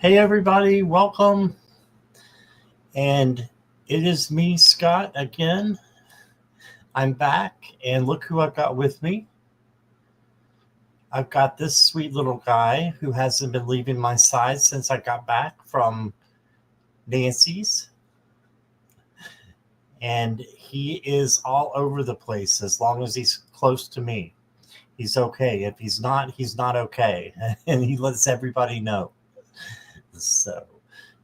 Hey, everybody, welcome. And it is me, Scott, again. I'm back, and look who I've got with me. I've got this sweet little guy who hasn't been leaving my side since I got back from Nancy's. And he is all over the place as long as he's close to me. He's okay. If he's not okay. And he lets everybody know. So,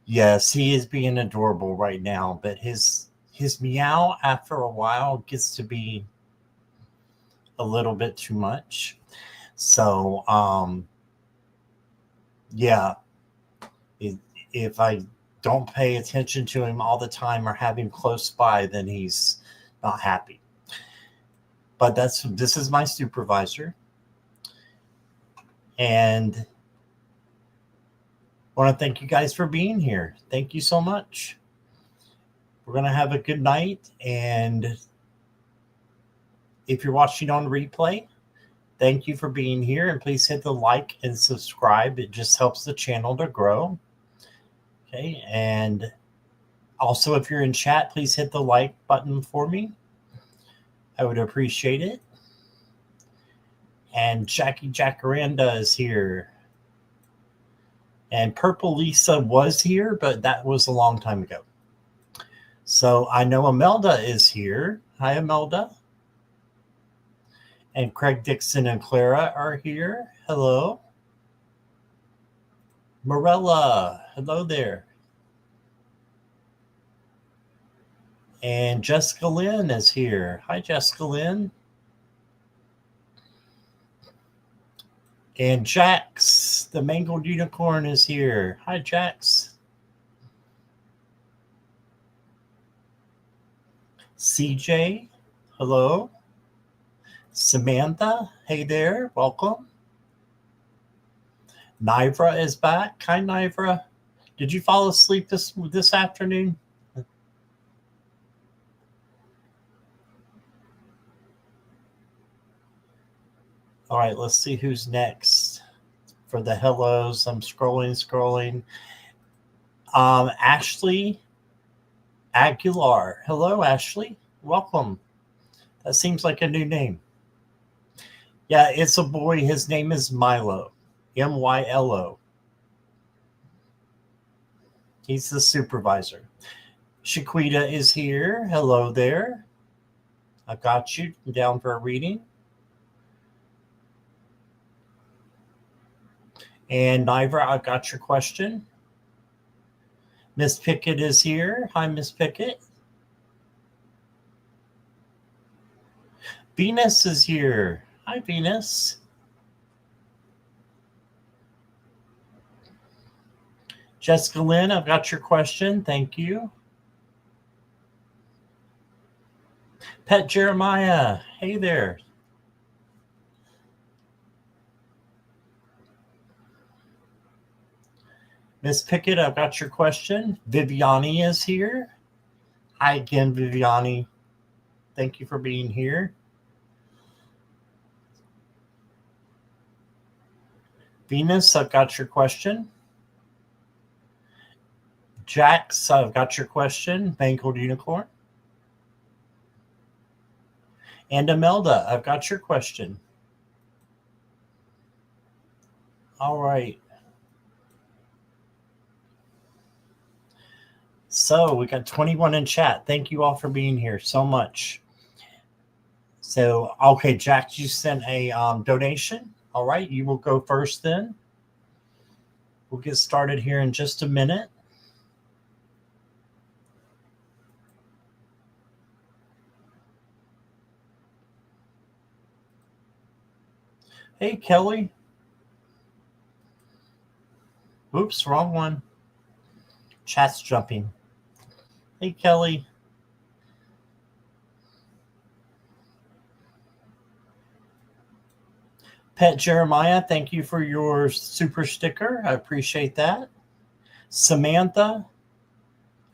yes, he is being adorable right now, but his meow after a while gets to be a little bit too much. So, yeah, if, if I don't pay attention to him all the time or have him close by, then he's not happy. But this is my supervisor, and I want to thank you guys for being here. Thank you so much. We're gonna have a good night, and if you're watching on replay, thank you for being here, and please hit the like and subscribe. It just helps the channel to grow. Okay, and also if you're in chat, please hit the like button for me. I would appreciate it. And Jackie Jacaranda is here. And Purple Lisa was here, but that was a long time ago. So I know Imelda is here. Hi, Imelda. And Craig Dixon and Clara are here. Hello. Morella, hello there. And Jessica Lynn is here. Hi, Jessica Lynn. And Jax, the mangled unicorn, is here. Hi, Jax. CJ, hello. Samantha, hey there, welcome. Nivra is back. Hi, Nivra. Did you fall asleep this afternoon? All right, let's see who's next for the hellos. I'm scrolling. Ashley Aguilar. Hello, Ashley. Welcome. That seems like a new name. Yeah, it's a boy. His name is Milo. Mylo. He's the supervisor. Shaquita is here. Hello there. I got you down for a reading. And Nivra, I got your question. Miss Pickett is here. Hi, Miss Pickett. Venus is here. Hi, Venus. Jessica Lynn, I've got your question. Thank you. Pet Jeremiah, hey there. Miss Pickett, I've got your question. Viviani is here. Hi again, Viviani. Thank you for being here. Venus, I've got your question. Jax, I've got your question. Mangled unicorn. And Imelda, I've got your question. All right. So we got 21 in chat. Thank you all for being here so much. So, okay, Jack, you sent a donation. All right, you will go first then. We'll get started here in just a minute. Hey, Kelly. Oops, wrong one. Chat's jumping. Hey, Kelly. Pet Jeremiah, thank you for your super sticker. I appreciate that. Samantha,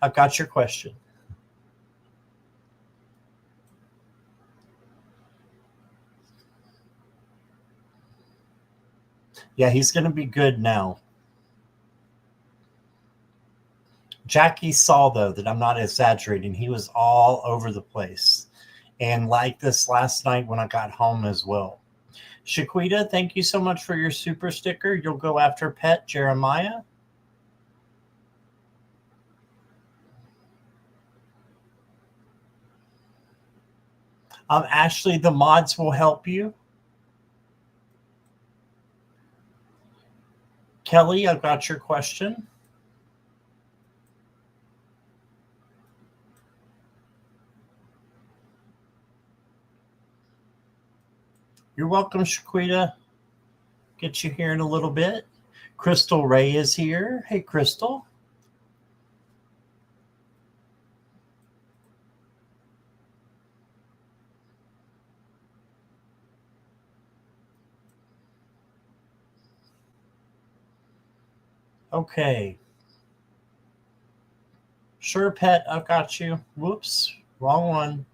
I've got your question. Yeah, he's going to be good now. Jackie saw, though, that I'm not exaggerating. He was all over the place. And like this last night when I got home as well. Shaquita, thank you so much for your super sticker. You'll go after Pet Jeremiah. Ashley, the mods will help you. Kelly, I've got your question. You're welcome, Shaquita. Get you here in a little bit. Crystal Ray is here. Hey, Crystal. Okay. Sure, Pet, I've got you. Whoops, wrong one.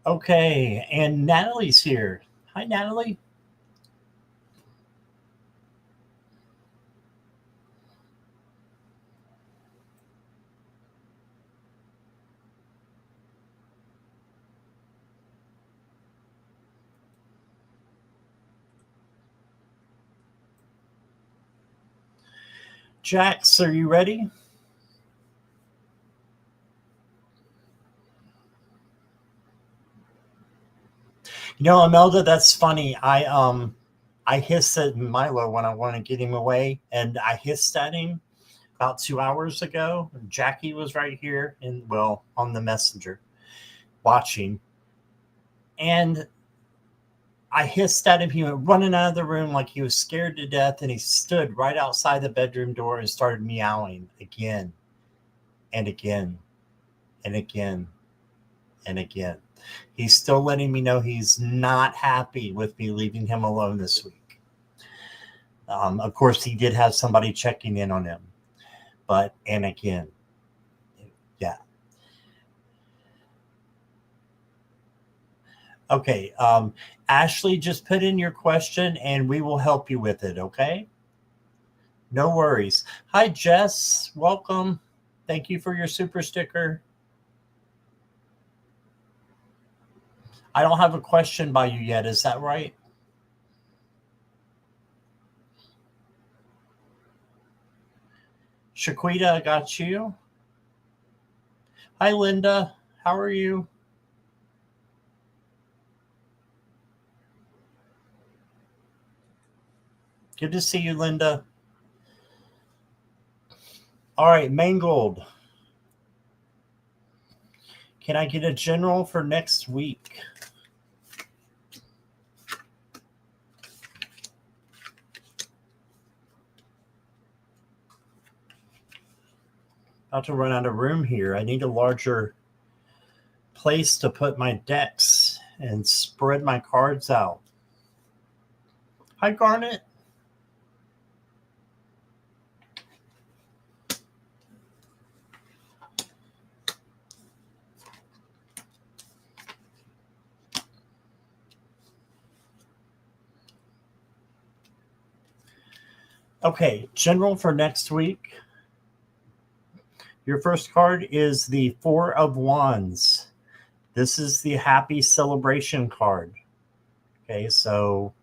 Okay, and Natalie's here. Hi, Natalie. Jax, are you ready? You know, Imelda, that's funny. I hissed at Milo when I want to get him away, and I hissed at him about 2 hours ago. Jackie was right here and well on the messenger watching. And I hissed at him. He went running out of the room like he was scared to death, and he stood right outside the bedroom door and started meowing again and again and again and again. He's still letting me know he's not happy with me leaving him alone this week. Of course, he did have somebody checking in on him, but and again, yeah. Okay, Ashley, just put in your question and we will help you with it, okay? No worries. Hi, Jess. Welcome. Thank you for your super sticker. I don't have a question by you yet. Is that right? Shaquita, I got you. Hi, Linda. How are you? Good to see you, Linda. All right, Mangold. Can I get a general for next week? About to run out of room here. I need a larger place to put my decks and spread my cards out. Hi, Garnet. Okay, general for next week. Your first card is the Four of Wands. This is the happy celebration card. Okay, so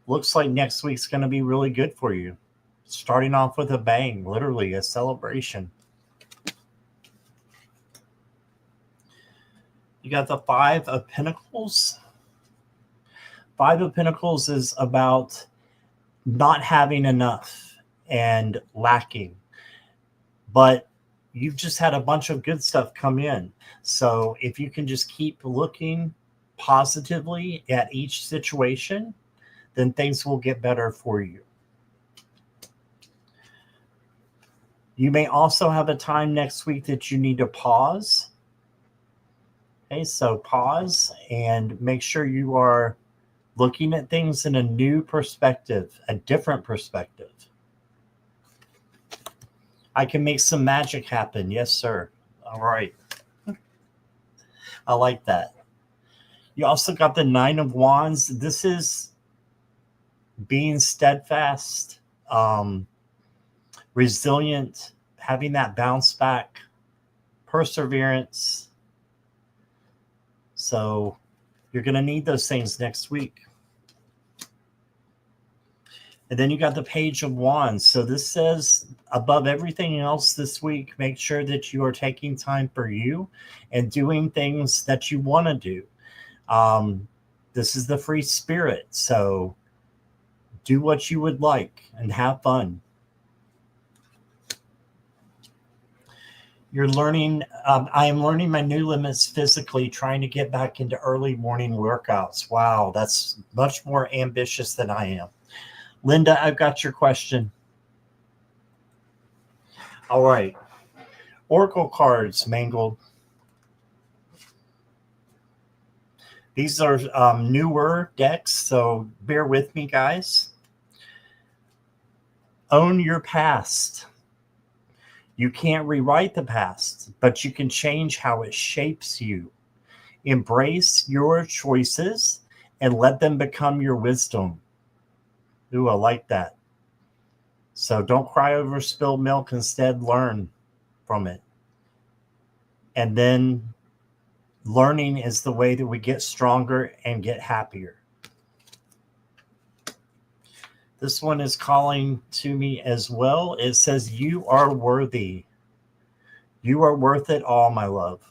looks like next week's going to be really good for you. Starting off with a bang, literally a celebration. You got the Five of Pentacles. Five of Pentacles is about not having enough and lacking. But you've just had a bunch of good stuff come in. So if you can just keep looking positively at each situation, then things will get better for you. You may also have a time next week that you need to pause. Okay, so pause and make sure you are looking at things in a new perspective, a different perspective. I can make some magic happen. Yes, sir. All right. I like that. You also got the Nine of Wands. This is being steadfast, resilient, having that bounce back, perseverance. So you're going to need those things next week. And then you got the Page of Wands. So this says, above everything else this week, make sure that you are taking time for you and doing things that you want to do. This is the free spirit. So do what you would like and have fun. You're learning. I am learning my new limits physically, trying to get back into early morning workouts. Wow, that's much more ambitious than I am. Linda, I've got your question. All right. Oracle cards, Mangled. These are newer decks, so bear with me, guys. Own your past. You can't rewrite the past, but you can change how it shapes you. Embrace your choices and let them become your wisdom. Ooh, I like that. So don't cry over spilled milk. Instead, learn from it. And then learning is the way that we get stronger and get happier. This one is calling to me as well. It says, you are worthy. You are worth it all, my love.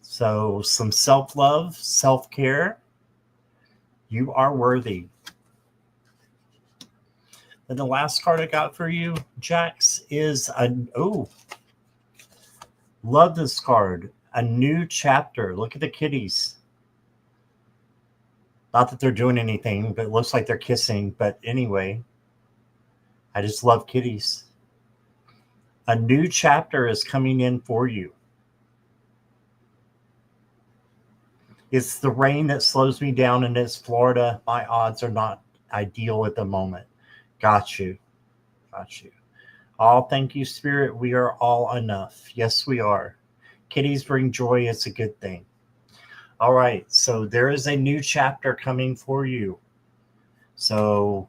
So some self-love, self-care. You are worthy. And the last card I got for you, Jax, is love this card. A new chapter. Look at the kitties. Not that they're doing anything, but it looks like they're kissing. But anyway, I just love kitties. A new chapter is coming in for you. It's the rain that slows me down, and it's Florida. My odds are not ideal at the moment. Got you. Got you. Oh, thank you, Spirit. We are all enough. Yes, we are. Kitties bring joy. It's a good thing. All right. So there is a new chapter coming for you. So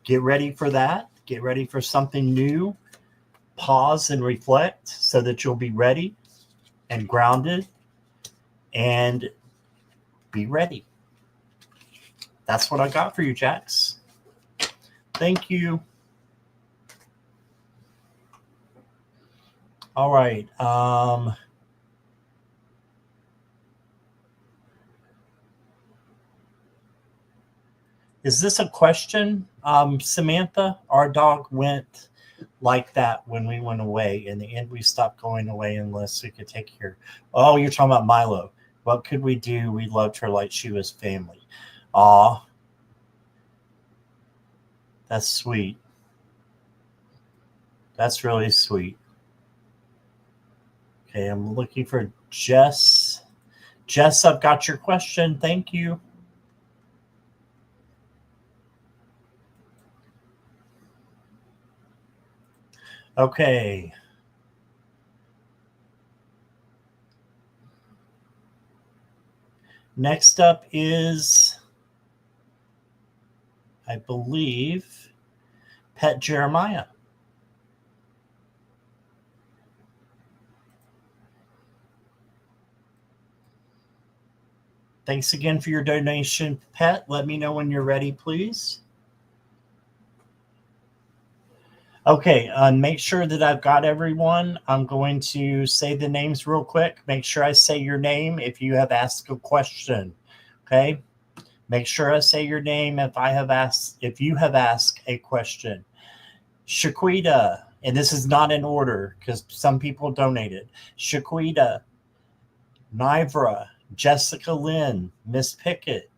get ready for that. Get ready for something new. Pause and reflect so that you'll be ready and grounded and be ready. That's what I got for you, Jax. Thank you. All right. Is this a question, Samantha? Our dog went like that when we went away. In the end, we stopped going away unless we could take care. Oh, you're talking about Milo. What could we do? We loved her like she was family. Aw. That's sweet. That's really sweet. Okay, I'm looking for Jess. Jess, I've got your question. Thank you. Okay. Next up is, I believe, Pet Jeremiah. Thanks again for your donation, Pet. Let me know when you're ready, please. Okay, make sure that I've got everyone. I'm going to say the names real quick. Make sure I say your name if you have asked a question. Okay? Make sure I say your name if you have asked a question. Shaquita, and this is not in order because some people donated. Shaquita, Nivra, Jessica Lynn, Miss Pickett,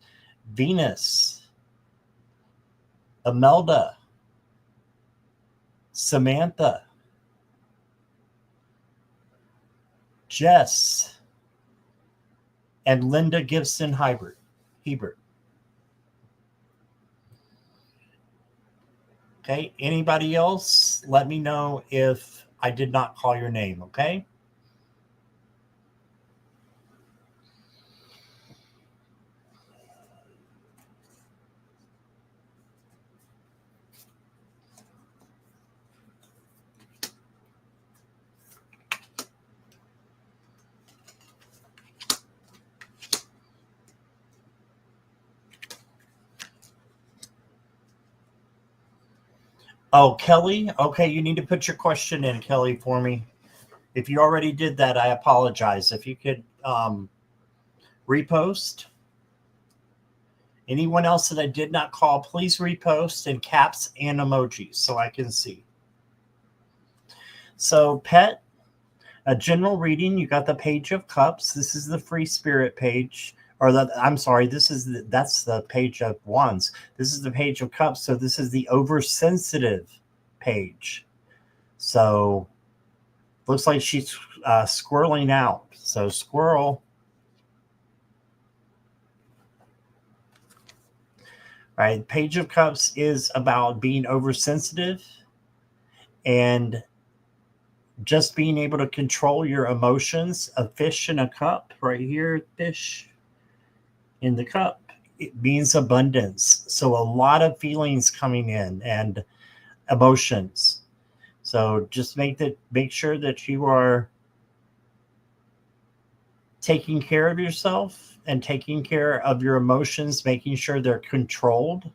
Venus, Imelda, Samantha, Jess, and Linda Gibson Hebert. Okay. Anybody else? Let me know if I did not call your name. Okay. Oh, Kelly. Okay. You need to put your question in, Kelly, for me. If you already did that, I apologize. If you could repost. Anyone else that I did not call, please repost in caps and emojis so I can see. So, Pet, a general reading, you got the Page of Cups. This is the Free Spirit page. I'm sorry, that's the Page of Wands. This is the Page of Cups. So this is the oversensitive page. So looks like she's squirreling out. So squirrel. Right, Page of Cups is about being oversensitive and just being able to control your emotions. A fish in a cup right here, fish in the cup. It means abundance. So a lot of feelings coming in and emotions. So just make sure that you are taking care of yourself and taking care of your emotions, making sure they're controlled.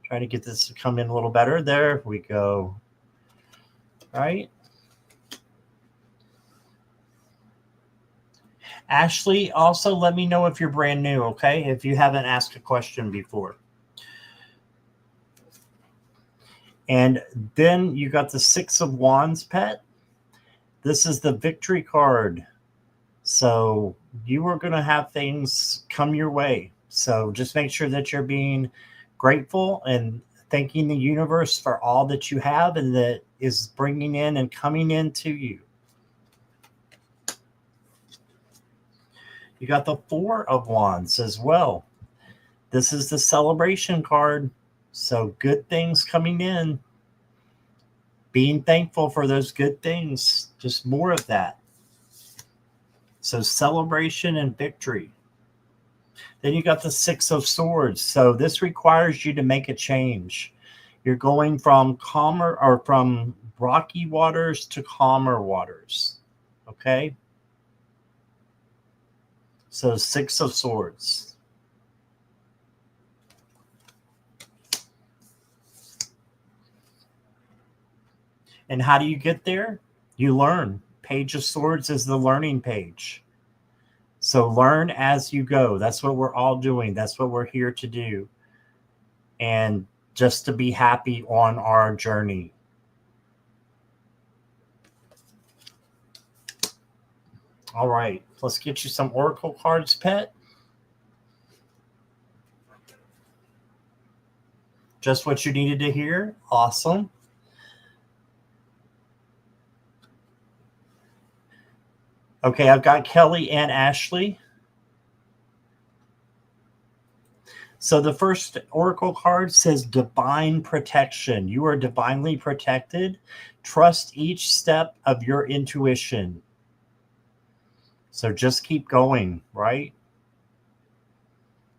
Try to get this to come in a little better. There we go. All right. Ashley, also let me know if you're brand new, okay? If you haven't asked a question before. And then you got the Six of Wands, Pet. This is the victory card. So you are going to have things come your way. So just make sure that you're being grateful and thanking the universe for all that you have and that is bringing in and coming into you. You got the Four of Wands as well. This is the celebration card. So good things coming in. Being thankful for those good things. Just more of that. So celebration and victory. Then you got the Six of Swords. So this requires you to make a change. You're going from calmer or from rocky waters to calmer waters. Okay? So Six of Swords. And how do you get there? You learn. Page of Swords is the learning page. So learn as you go. That's what we're all doing. That's what we're here to do. And just to be happy on our journey. All right. Let's get you some oracle cards, Pet. Just what you needed to hear. Awesome. Okay, I've got Kelly and Ashley. So the first oracle card says divine protection. You are divinely protected. Trust each step of your intuition. So just keep going, right?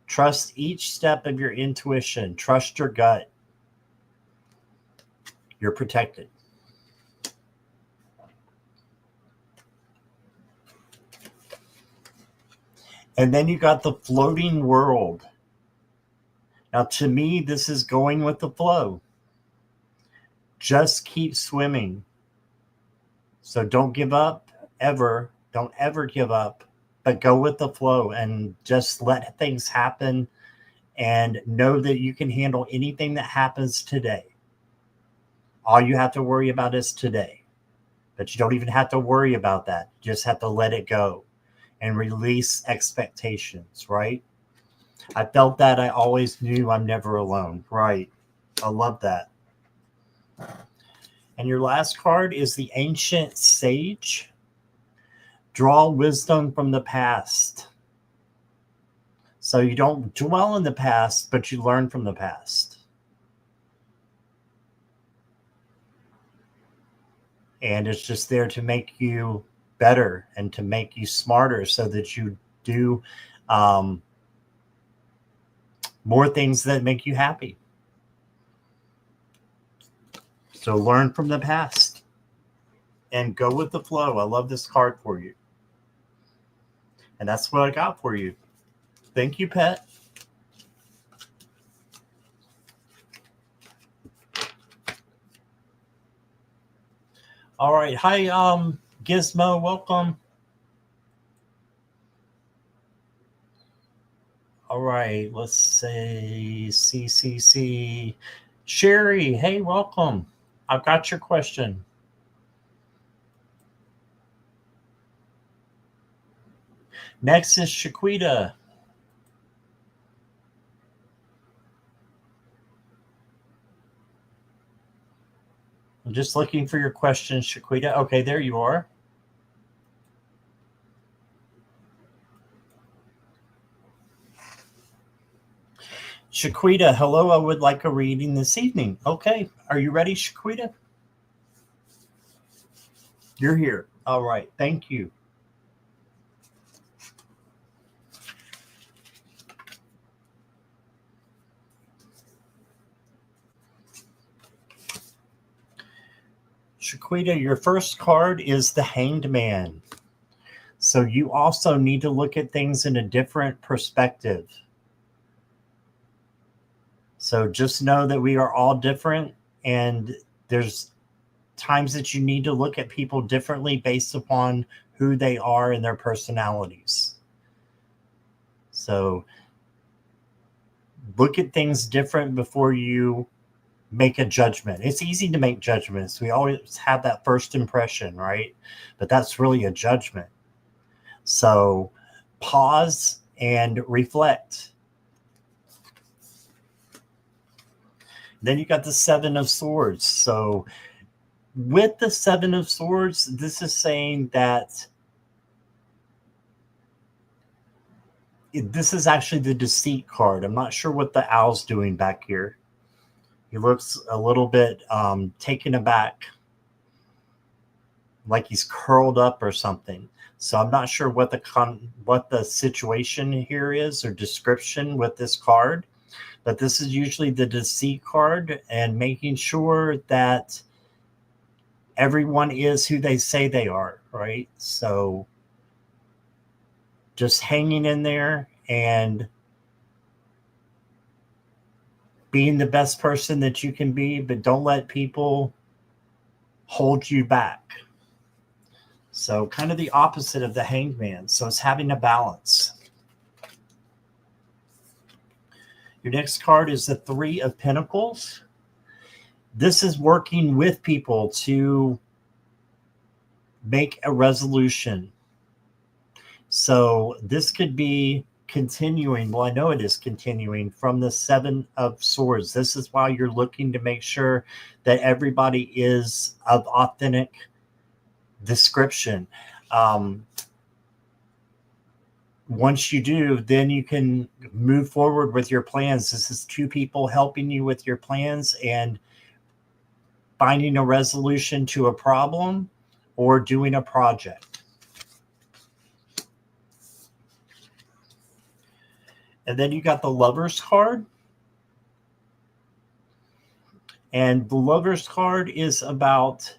Trust each step of your intuition. Trust your gut. You're protected. And then you got the floating world. Now, to me, this is going with the flow. Just keep swimming. So don't give up ever. Don't ever give up, but go with the flow and just let things happen and know that you can handle anything that happens today. All you have to worry about is today. But you don't even have to worry about that. You just have to let it go and release expectations, right? I felt that. I always knew I'm never alone. Right. I love that. And your last card is the Ancient Sage. Draw wisdom from the past. So you don't dwell in the past, but you learn from the past. And it's just there to make you better and to make you smarter so that you do more things that make you happy. So learn from the past and go with the flow. I love this card for you. And that's what I got for you. Thank you, pet. All right. Hi, Gizmo. Welcome. All right. Let's say CCC. Sherry, hey, welcome. I've got your question. Next is Shaquita. I'm just looking for your question, Shaquita. Okay, there you are. Shaquita, hello, I would like a reading this evening. Okay, are you ready, Shaquita? You're here. All right, thank you. Shaquita, your first card is the Hanged Man. So you also need to look at things in a different perspective. So just know that we are all different, and there's times that you need to look at people differently based upon who they are and their personalities. So look at things different before you make a judgment. It's easy to make judgments. We always have that first impression, right? But that's really a judgment. So pause and reflect. Then you got the Seven of Swords. So with the Seven of Swords, this is saying that this is actually the Deceit card. I'm not sure what the owl's doing back here. He looks a little bit taken aback, like he's curled up or something. So I'm not sure what the situation here is or description with this card. But this is usually the Deceit card, and making sure that everyone is who they say they are, right? So just hanging in there and being the best person that you can be, but don't let people hold you back. So kind of the opposite of the Hanged Man. So it's having a balance. Your next card is the Three of Pentacles. This is working with people to make a resolution. So this could be continuing. Well, I know it is continuing from the Seven of Swords. This is why you're looking to make sure that everybody is of authentic description. Once you do, then you can move forward with your plans. This is two people helping you with your plans and finding a resolution to a problem or doing a project. And then you got the Lovers card. And the Lovers card is about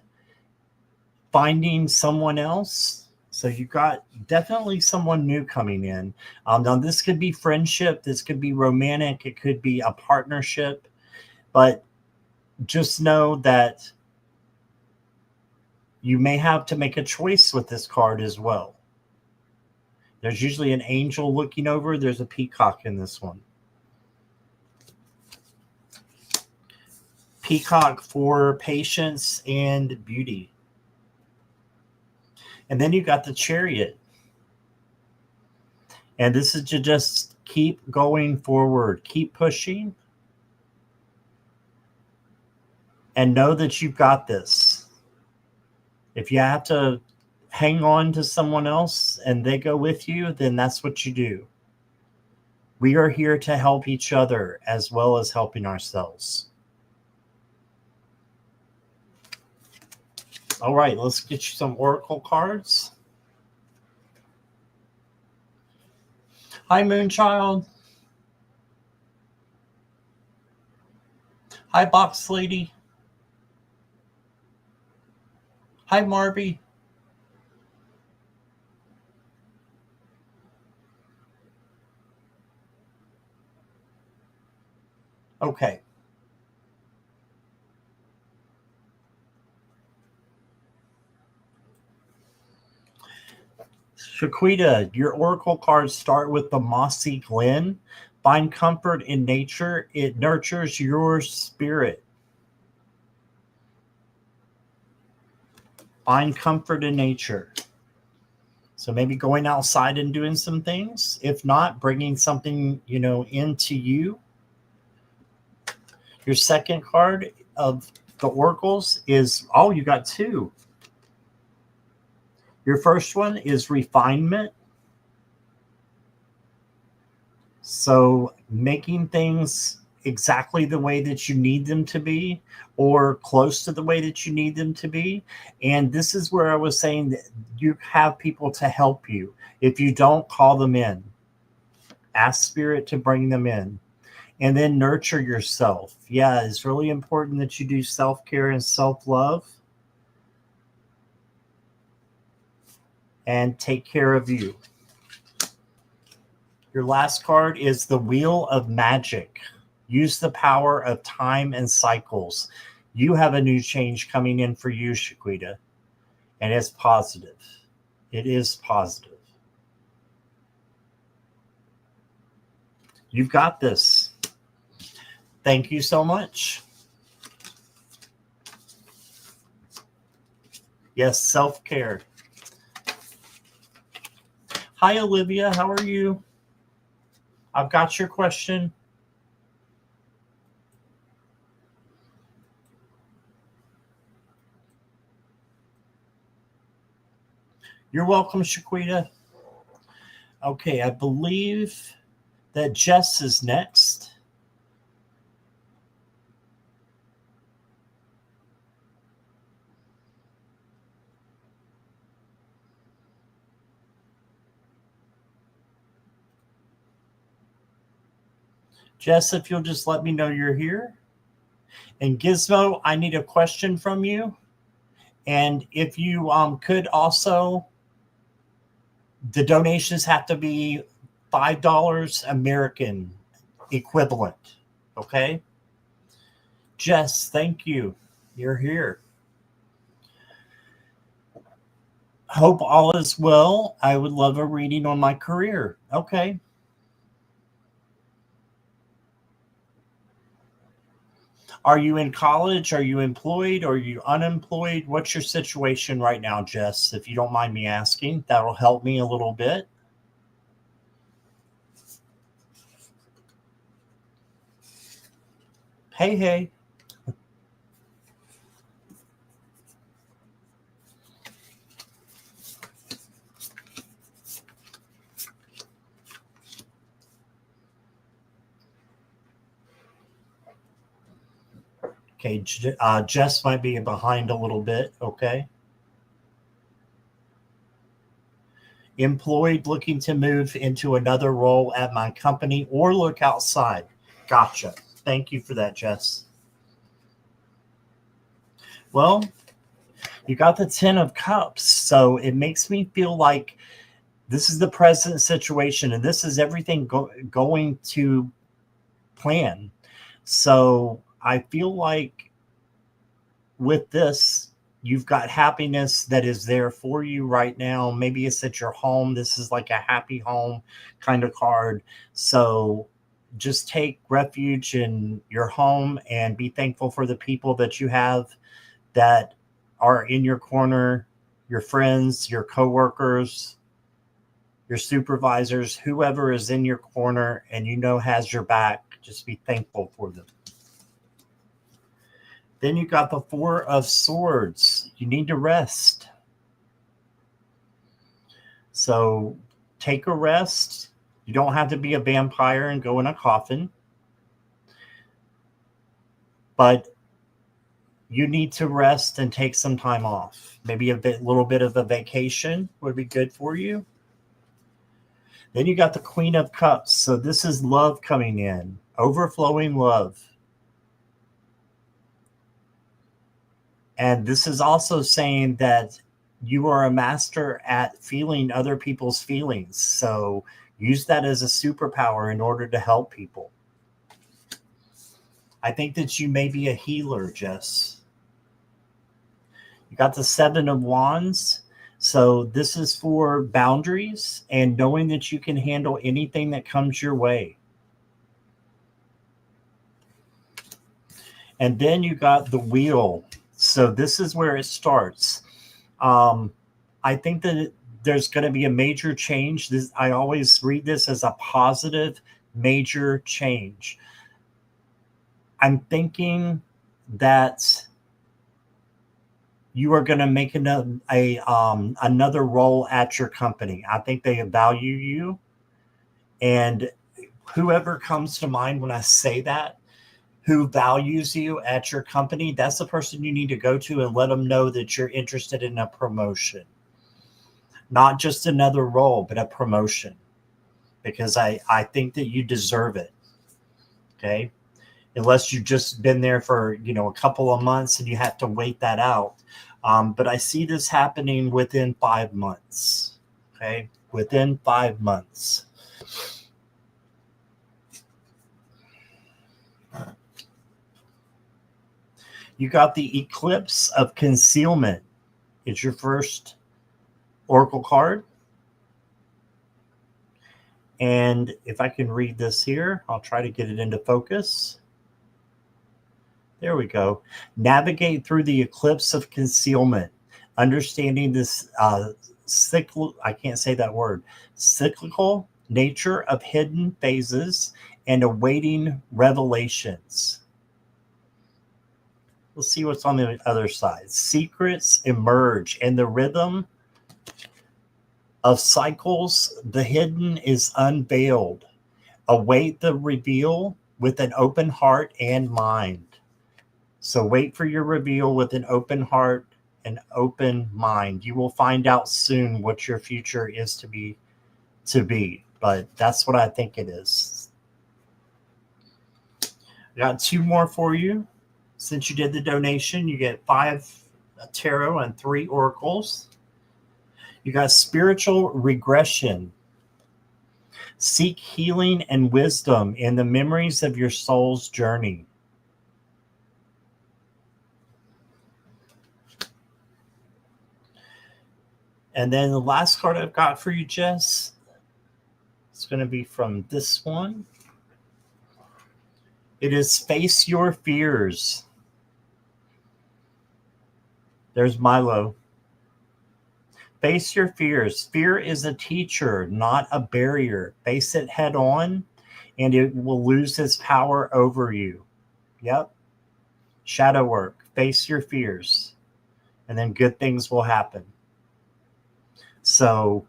finding someone else. So you got definitely someone new coming in. Now, this could be friendship. This could be romantic. It could be a partnership. But just know that you may have to make a choice with this card as well. There's usually an angel looking over. There's a peacock in this one. Peacock for patience and beauty. And then you got the Chariot. And this is to just keep going forward, keep pushing, and know that you've got this. If you have to hang on to someone else and they go with you, then that's what you do. We are here to help each other as well as helping ourselves. All right, let's get you some oracle cards. Hi, Moonchild. Hi, Box Lady. Hi, Marby. Okay. Shaquita, your oracle cards start with the mossy glen. Find comfort in nature. It nurtures your spirit. Find comfort in nature. So maybe going outside and doing some things. If not, bringing something, into you. Your second card of the oracles is, you got two. Your first one is refinement. So making things exactly the way that you need them to be, or close to the way that you need them to be. And this is where I was saying that you have people to help you. If you don't, call them in. Ask Spirit to bring them in. And then nurture yourself. Yeah, it's really important that you do self-care and self-love. And take care of you. Your last card is the Wheel of Magic. Use the power of time and cycles. You have a new change coming in for you, Shaquita. And it's positive. It is positive. You've got this. Thank you so much. Yes, self-care. Hi, Olivia. How are you? I've got your question. You're welcome, Shaquita. Okay, I believe that Jess is next. Jess, if you'll just let me know you're here. And Gizmo, I need a question from you. And if you could also, the donations have to be $5 American equivalent. Okay? Jess, thank you. You're here. Hope all is well. I would love a reading on my career. Okay. Are you in college? Are you employed? Are you unemployed? What's your situation right now, Jess? If you don't mind me asking, that'll help me a little bit. Hey. Okay, Jess might be behind a little bit. Okay. Employed, looking to move into another role at my company or look outside. Gotcha. Thank you for that, Jess. Well, you got the 10 of Cups. So it makes me feel like this is the present situation and this is everything going to plan. So I feel like with this, you've got happiness that is there for you right now. Maybe it's at your home. This is like a happy home kind of card. So just take refuge in your home and be thankful for the people that you have that are in your corner, your friends, your coworkers, your supervisors, whoever is in your corner and has your back. Just be thankful for them. Then you got the 4 of Swords. You need to rest. So take a rest. You don't have to be a vampire and go in a coffin. But, you need to rest and take some time off. Maybe little bit of a vacation would be good for you. Then you got the Queen of Cups. So this is love coming in, overflowing love. And this is also saying that you are a master at feeling other people's feelings. So use that as a superpower in order to help people. I think that you may be a healer, Jess. You got the Seven of Wands. So this is for boundaries and knowing that you can handle anything that comes your way. And then you got the Wheel. So this is where it starts. I think that there's going to be a major change. I always read this as a positive major change. I'm thinking that you are going to make another role at your company. I think they value you. And whoever comes to mind when I say that, who values you at your company, that's the person you need to go to and let them know that you're interested in a promotion. Not just another role, but a promotion. Because I think that you deserve it. Okay? Unless you've just been there for, a couple of months and you have to wait that out. But I see this happening within 5 months. Okay? Within 5 months. You got the Eclipse of Concealment. It's your first Oracle card. And if I can read this here, I'll try to get it into focus. There we go. Navigate through the eclipse of concealment, understanding this cyclical nature of hidden phases and awaiting revelations. Let's see what's on the other side. Secrets emerge in the rhythm of cycles. The hidden is unveiled. Await the reveal with an open heart and mind. So wait for your reveal with an open heart and open mind. You will find out soon what your future is to be. But that's what I think it is. I got 2 more for you. Since you did the donation, you get 5 tarot and 3 oracles. You got spiritual regression. Seek healing and wisdom in the memories of your soul's journey. And then the last card I've got for you, Jess, it's going to be from this one. It is Face Your Fears. There's Milo. Face your fears. Fear is a teacher, not a barrier. Face it head on, and it will lose its power over you. Yep. Shadow work. Face your fears, and then good things will happen. So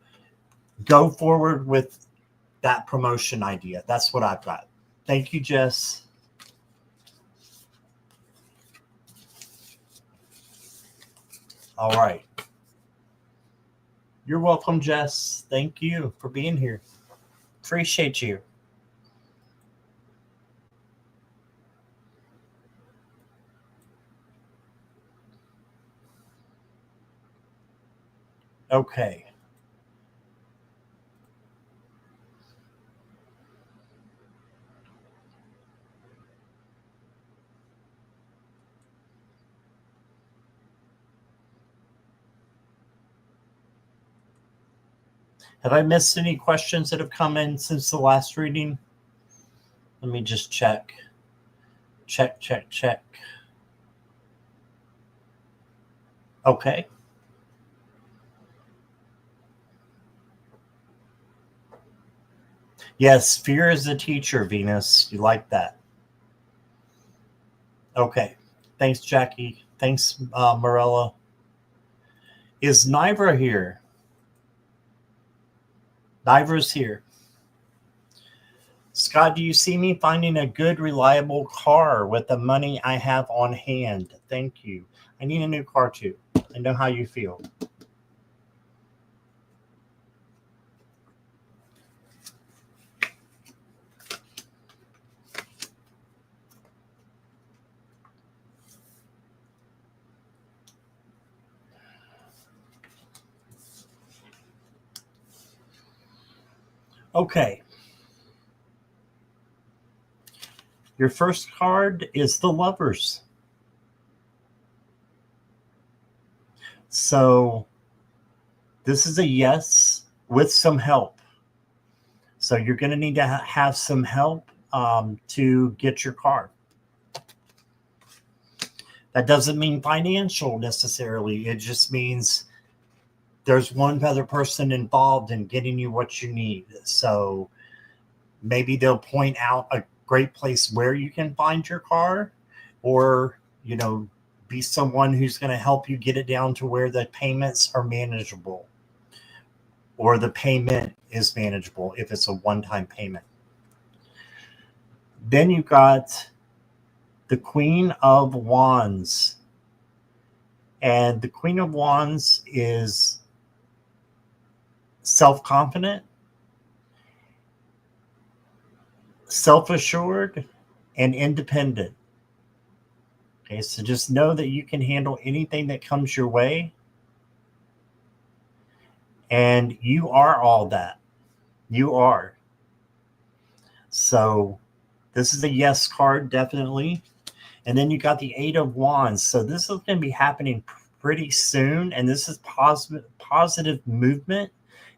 go forward with that promotion idea. That's what I've got. Thank you, Jess. All right. You're welcome, Jess. Thank you for being here. Appreciate you. Okay. Have I missed any questions that have come in since the last reading? Let me just check. Check. Okay. Yes, fear is a teacher, Venus. You like that. Okay. Thanks, Jackie. Thanks, Morella. Is Nivra here? Nivra's here. Scott, do you see me finding a good, reliable car with the money I have on hand? Thank you. I need a new car too. I know how you feel. Okay. Your first card is the Lovers. So this is a yes with some help. So you're going to need to have some help to get your car. That doesn't mean financial necessarily. It just means there's one other person involved in getting you what you need. So maybe they'll point out a great place where you can find your car, or, you know, be someone who's going to help you get it down to where the payments are manageable, or the payment is manageable if it's a one-time payment. Then you've got the Queen of Wands. And the Queen of Wands is self-confident, self-assured, and independent. Okay, so just know that you can handle anything that comes your way. And you are all that. You are. So this is a yes card, definitely. And then you got the Eight of Wands. So this is going to be happening pretty soon. And this is positive movement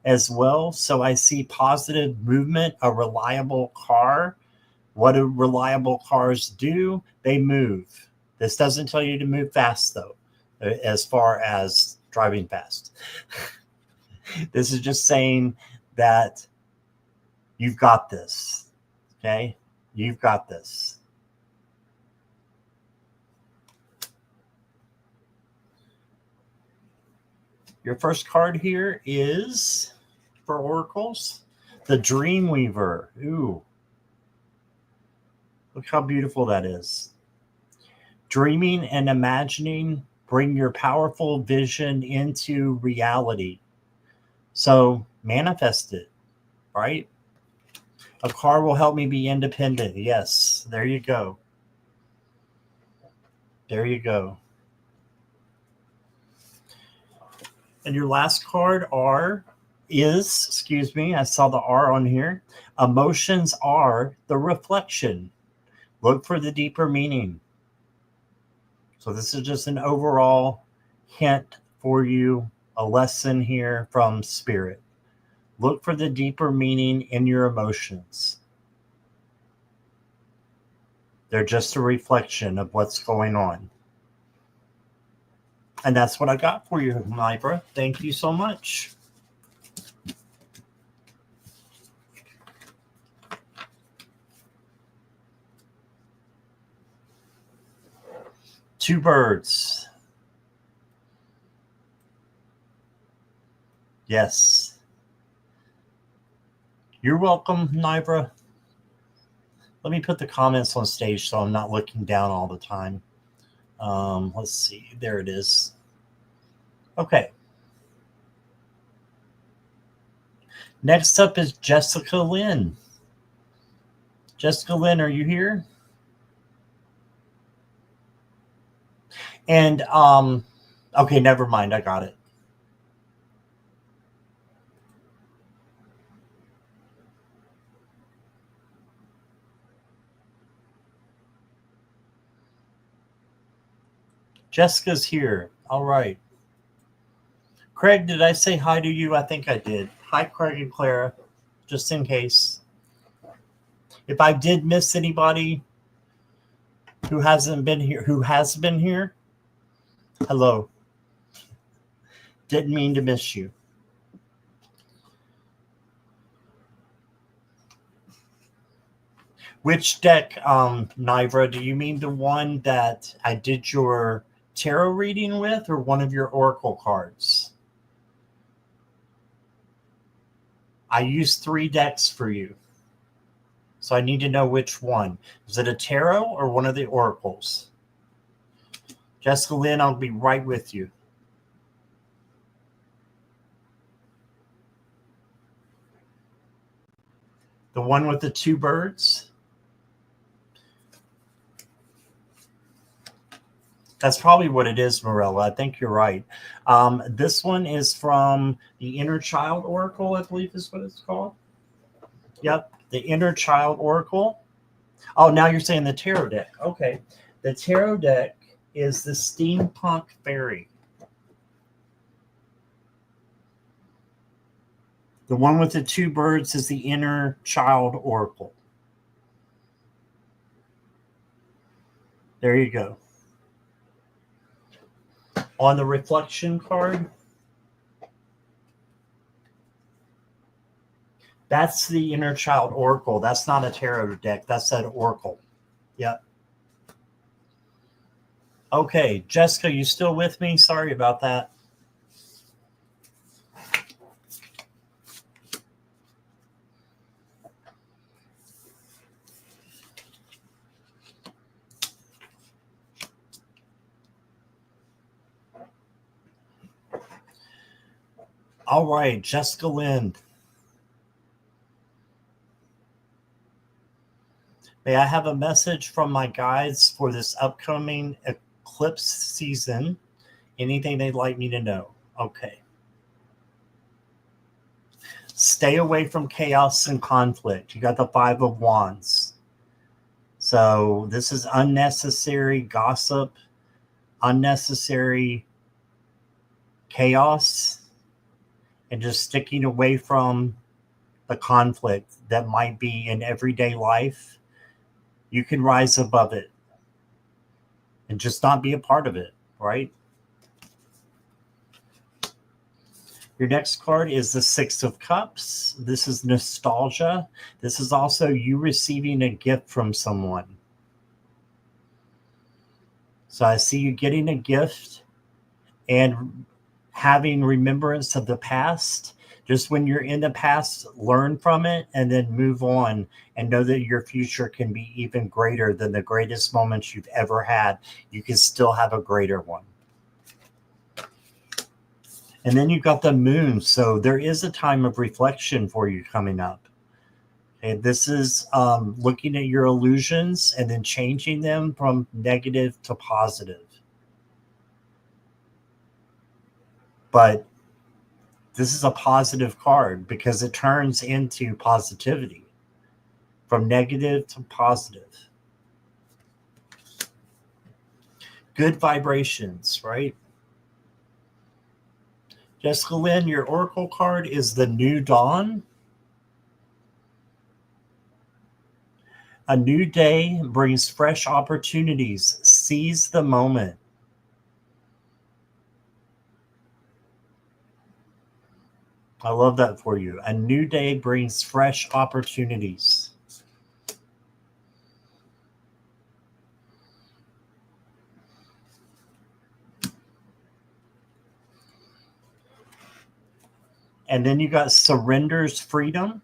as well. So I see positive movement, a reliable car. What do reliable cars do? They move. This doesn't tell you to move fast, though, as far as driving fast. This is just saying that you've got this. Okay? You've got this. Your first card here is, for oracles, the Dreamweaver. Ooh. Look how beautiful that is. Dreaming and imagining bring your powerful vision into reality. So manifest it, right? A car will help me be independent. Yes, there you go. There you go. And your last card excuse me, I saw the R on here. Emotions are the reflection. Look for the deeper meaning. So this is just an overall hint for you, a lesson here from Spirit. Look for the deeper meaning in your emotions. They're just a reflection of what's going on. And that's what I got for you, Nibra. Thank you so much. Two birds. Yes. You're welcome, Nibra. Let me put the comments on stage so I'm not looking down all the time. Let's see. There it is. Okay. Next up is Jessica Lynn. Jessica Lynn, are you here? And, okay, never mind. I got it. Jessica's here. All right. Craig, did I say hi to you? I think I did. Hi, Craig and Clara, just in case. If I did miss anybody who hasn't been here, who has been here, hello. Didn't mean to miss you. Which deck, Nivra, do you mean the one that I did your tarot reading with, or one of your oracle cards? I used 3 decks for you. So I need to know which one. Is it a tarot or one of the oracles? Jessica Lynn, I'll be right with you. The one with the two birds? That's probably what it is, Morella. I think you're right. This one is from the Inner Child Oracle, I believe is what it's called. Yep, the Inner Child Oracle. Oh, now you're saying the tarot deck. Okay. The tarot deck is the Steampunk Fairy. The one with the two birds is the Inner Child Oracle. There you go. On the reflection card, that's the Inner Child Oracle. That's not a tarot deck. That's an oracle. Yep. Okay, Jessica, you still with me? Sorry about that. All right, Jessica Lynn. May I have a message from my guides for this upcoming eclipse season? Anything they'd like me to know? Okay. Stay away from chaos and conflict. You got the Five of Wands. So this is unnecessary gossip, unnecessary chaos, and just sticking away from the conflict that might be in everyday life. You can rise above it and just not be a part of it, right? Your next card is the Six of Cups. This is nostalgia. This is also you receiving a gift from someone. So I see you getting a gift and having remembrance of the past. Just when you're in the past, learn from it and then move on and know that your future can be even greater than the greatest moments you've ever had. You can still have a greater one. And then you've got the moon. So there is a time of reflection for you coming up. And this is looking at your illusions and then changing them from negative to positive. But this is a positive card because it turns into positivity, from negative to positive. Good vibrations, right? Jessica Lynn, your oracle card is the New Dawn. A new day brings fresh opportunities. Seize the moment. I love that for you. A new day brings fresh opportunities. And then you got surrenders freedom.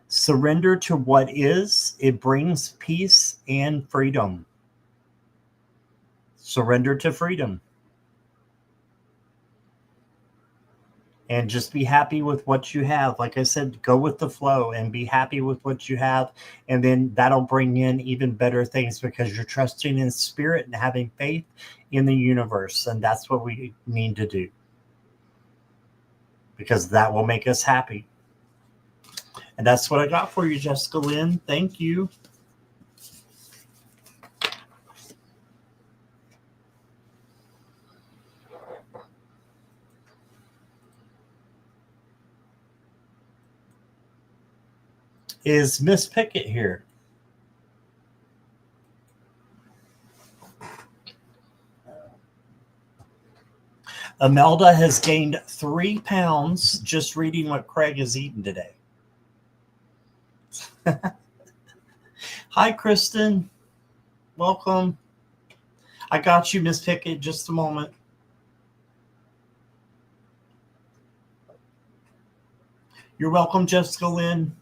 Surrender to what is. It brings peace and freedom. Surrender to freedom. And just be happy with what you have. Like I said, go with the flow and be happy with what you have. And then that'll bring in even better things because you're trusting in spirit and having faith in the universe. And that's what we need to do. Because that will make us happy. And that's what I got for you, Jessica Lynn. Thank you. Is Miss Pickett here? Imelda has gained 3 pounds just reading what Craig has eaten today. Hi, Kristen. Welcome. I got you, Miss Pickett. Just a moment. You're welcome, Jessica Lynn.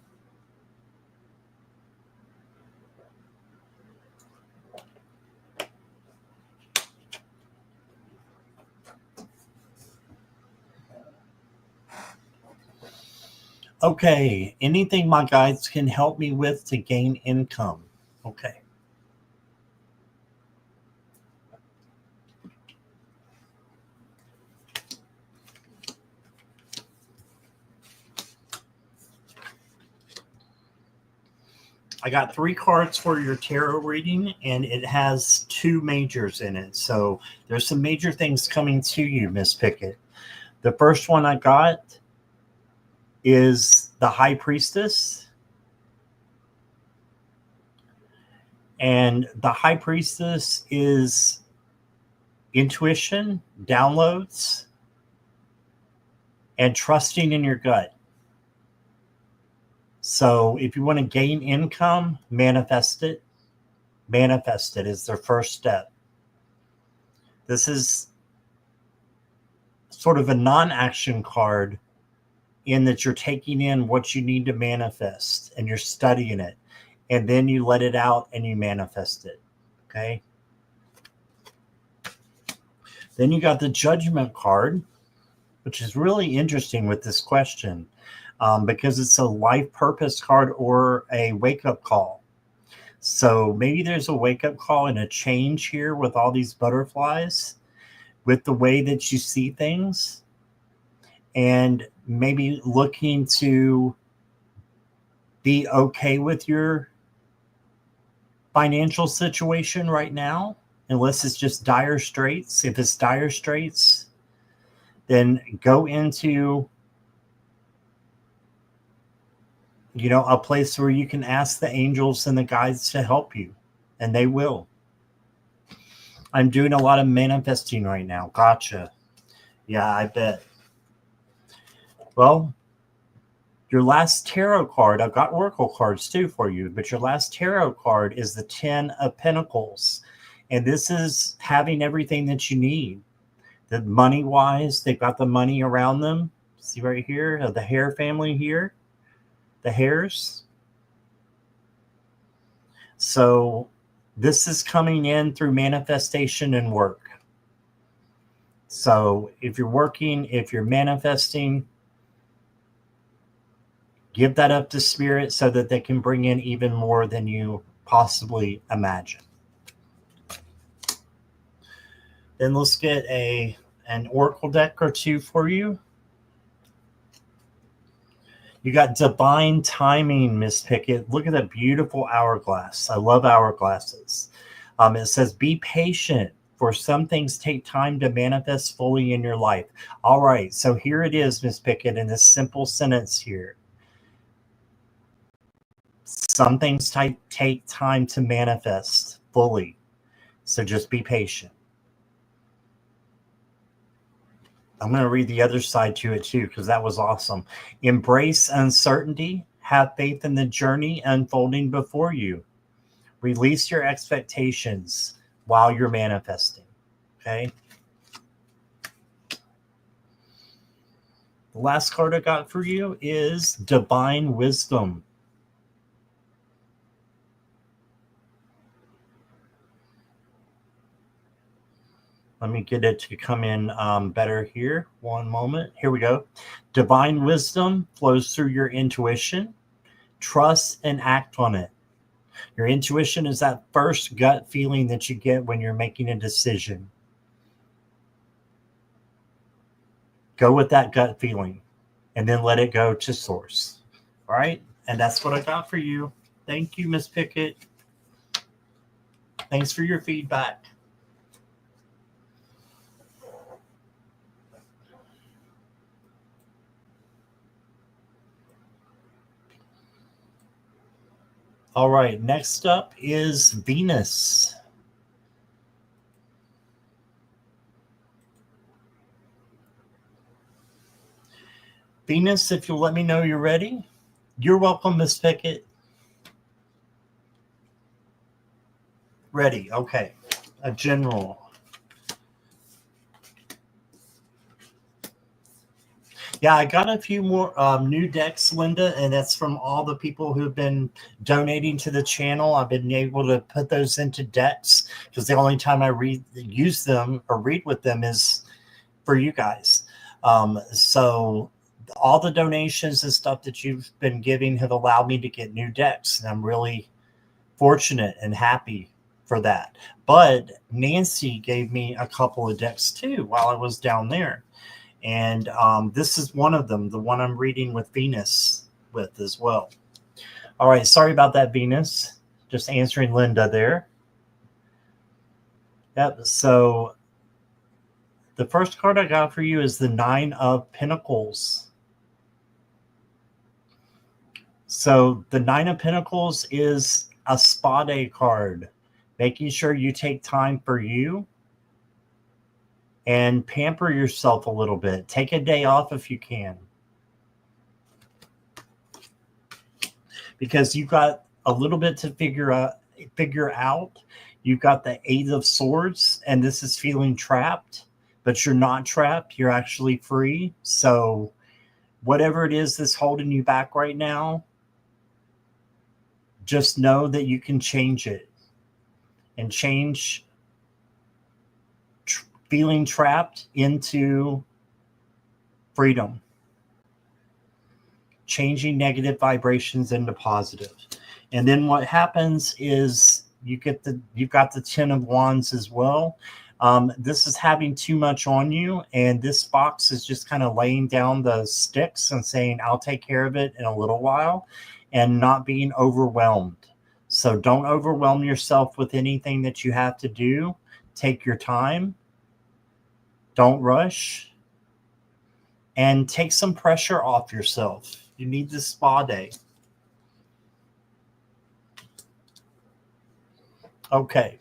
Okay, anything my guides can help me with to gain income. Okay. I got 3 cards for your tarot reading, and it has 2 majors in it. So there's some major things coming to you, Miss Pickett. The first one I got is the High Priestess. And the High Priestess is intuition, downloads, and trusting in your gut. So if you want to gain income, manifest it. Manifest it is their first step. This is sort of a non-action card in that you're taking in what you need to manifest and you're studying it. And then you let it out and you manifest it. Okay. Then you got the Judgment card, which is really interesting with this question. Because it's a life purpose card or a wake-up call. So maybe there's a wake-up call and a change here with all these butterflies, with the way that you see things, and maybe looking to be okay with your financial situation right now, unless it's just dire straits. If it's dire straits, then go into a place where you can ask the angels and the guides to help you, and they will. I'm doing a lot of manifesting right now. Gotcha. Yeah, I bet. Well, your last tarot card, I've got oracle cards too for you, but your last tarot card is the 10 of Pentacles. And this is having everything that you need. The money-wise, they've got the money around them. See right here, the Hare family here. The Hares. So this is coming in through manifestation and work. So if you're working, if you're manifesting, give that up to Spirit so that they can bring in even more than you possibly imagine. Then let's get an oracle deck or 2 for you. You got divine timing, Miss Pickett. Look at that beautiful hourglass. I love hourglasses. It says, be patient, for some things take time to manifest fully in your life. All right, so here it is, Miss Pickett, in this simple sentence here. Some things take time to manifest fully, so just be patient. I'm going to read the other side to it too, because that was awesome. Embrace uncertainty. Have faith in the journey unfolding before you. Release your expectations while you're manifesting. Okay. The last card I got for you is Divine Wisdom. Let me get it to come in better here. One moment. Here we go. Divine wisdom flows through your intuition. Trust and act on it. Your intuition is that first gut feeling that you get when you're making a decision. Go with that gut feeling and then let it go to source. All right. And that's what I got for you. Thank you, Miss Pickett. Thanks for your feedback. All right, next up is Venus. Venus, if you'll let me know you're ready. You're welcome, Miss Pickett. Ready, okay. A general. Yeah, I got a few more new decks, Linda, and that's from all the people who've been donating to the channel. I've been able to put those into decks because the only time I use them or read with them is for you guys. So all the donations and stuff that you've been giving have allowed me to get new decks, and I'm really fortunate and happy for that. But Nancy gave me a couple of decks too while I was down there, and this is one of them, the one I'm reading with Venus with as well. All right, sorry about that, Venus. Just answering Linda there. Yep, so the first card I got for you is the Nine of Pentacles. So the Nine of Pentacles is a spa day card, making sure you take time for you and pamper yourself a little bit. Take a day off if you can. Because you've got a little bit to figure out. You've got the Eight of Swords, and this is feeling trapped, but you're not trapped. You're actually free. So whatever it is that's holding you back right now, just know that you can change it and change feeling trapped into freedom. Changing negative vibrations into positive. And then what happens is you've got the Ten of Wands as well. This is having too much on you, and this box is just kind of laying down the sticks and saying, I'll take care of it in a little while, and not being overwhelmed. So don't overwhelm yourself with anything that you have to do. Take your time. Don't rush. And take some pressure off yourself. You need this spa day. Okay.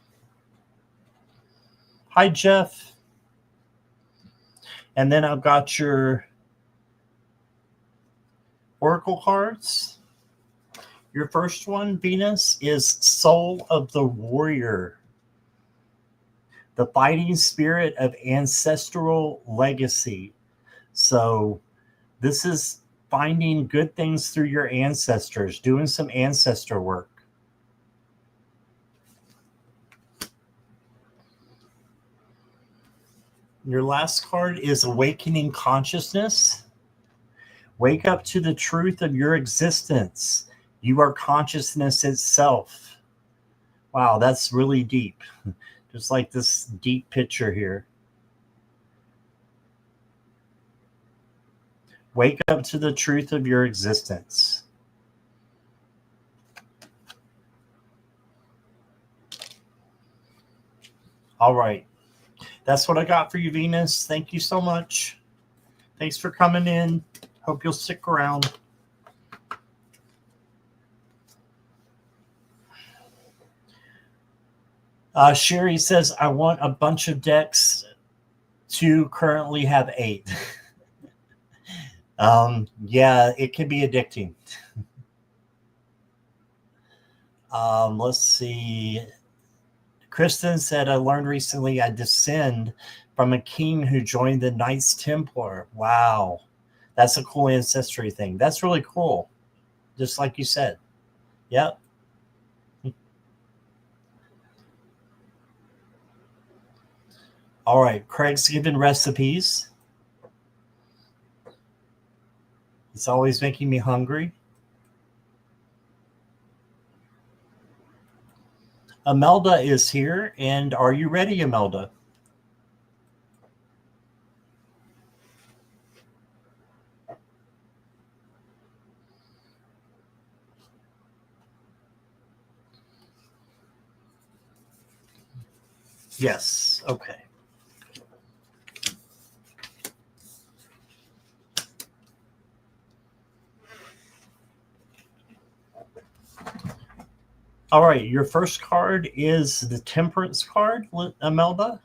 Hi, Jeff. And then I've got your oracle cards. Your first one, Venus, is Soul of the Warrior. The fighting spirit of ancestral legacy. So this is finding good things through your ancestors, doing some ancestor work. Your last card is Awakening Consciousness. Wake up to the truth of your existence. You are consciousness itself. Wow, that's really deep. Just like this deep picture here. Wake up to the truth of your existence. All right. That's what I got for you, Venus. Thank you so much. Thanks for coming in. Hope you'll stick around. Sherry says, I want a bunch of decks to currently have 8. Yeah, it can be addicting. Let's see. Kristen said, I learned recently I descend from a king who joined the Knights Templar. Wow. That's a cool ancestry thing. That's really cool. Just like you said. Yep. All right. Craig's giving recipes. It's always making me hungry. Imelda is here. And are you ready, Imelda? Yes. Okay. All right, your first card is the Temperance card, Imelda.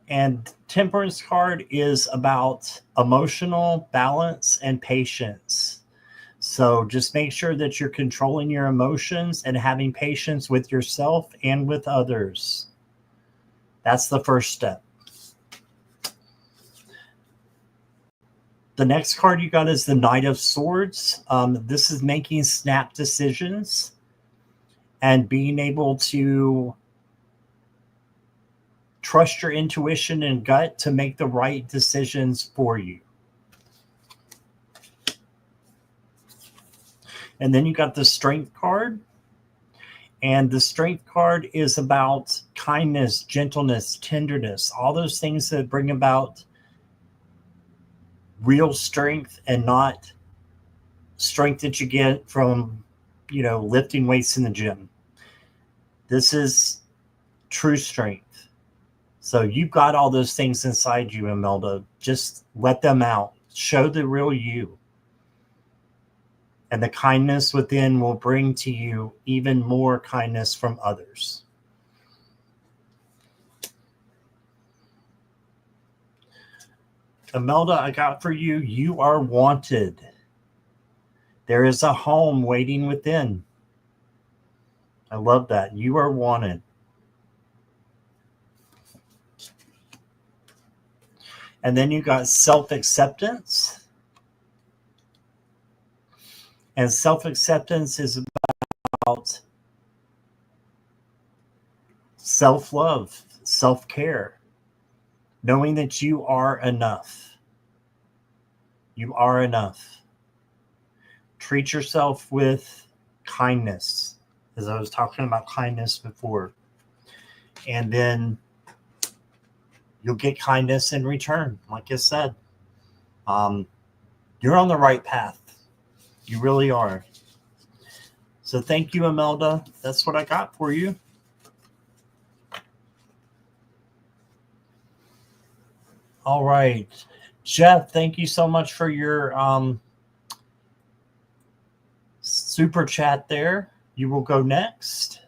And Temperance card is about emotional balance and patience. So just make sure that you're controlling your emotions and having patience with yourself and with others. That's the first step. The next card you got is the Knight of Swords. This is making snap decisions and being able to trust your intuition and gut to make the right decisions for you. And then you got the Strength card. And the Strength card is about kindness, gentleness, tenderness, all those things that bring about real strength and not strength that you get from, lifting weights in the gym. This is true strength. So you've got all those things inside you, Imelda. Just let them out. Show the real you. And the kindness within will bring to you even more kindness from others. Imelda, I got for you, you are wanted. There is a home waiting within. I love that. You are wanted. And then you got self-acceptance. And self-acceptance is about self-love, self-care, knowing that you are enough. You are enough. Treat yourself with kindness, as I was talking about kindness before. And then you'll get kindness in return, like I said. You're on the right path. You really are. So thank you, Imelda. That's what I got for you. All right. Jeff, thank you so much for your super chat there. You will go next.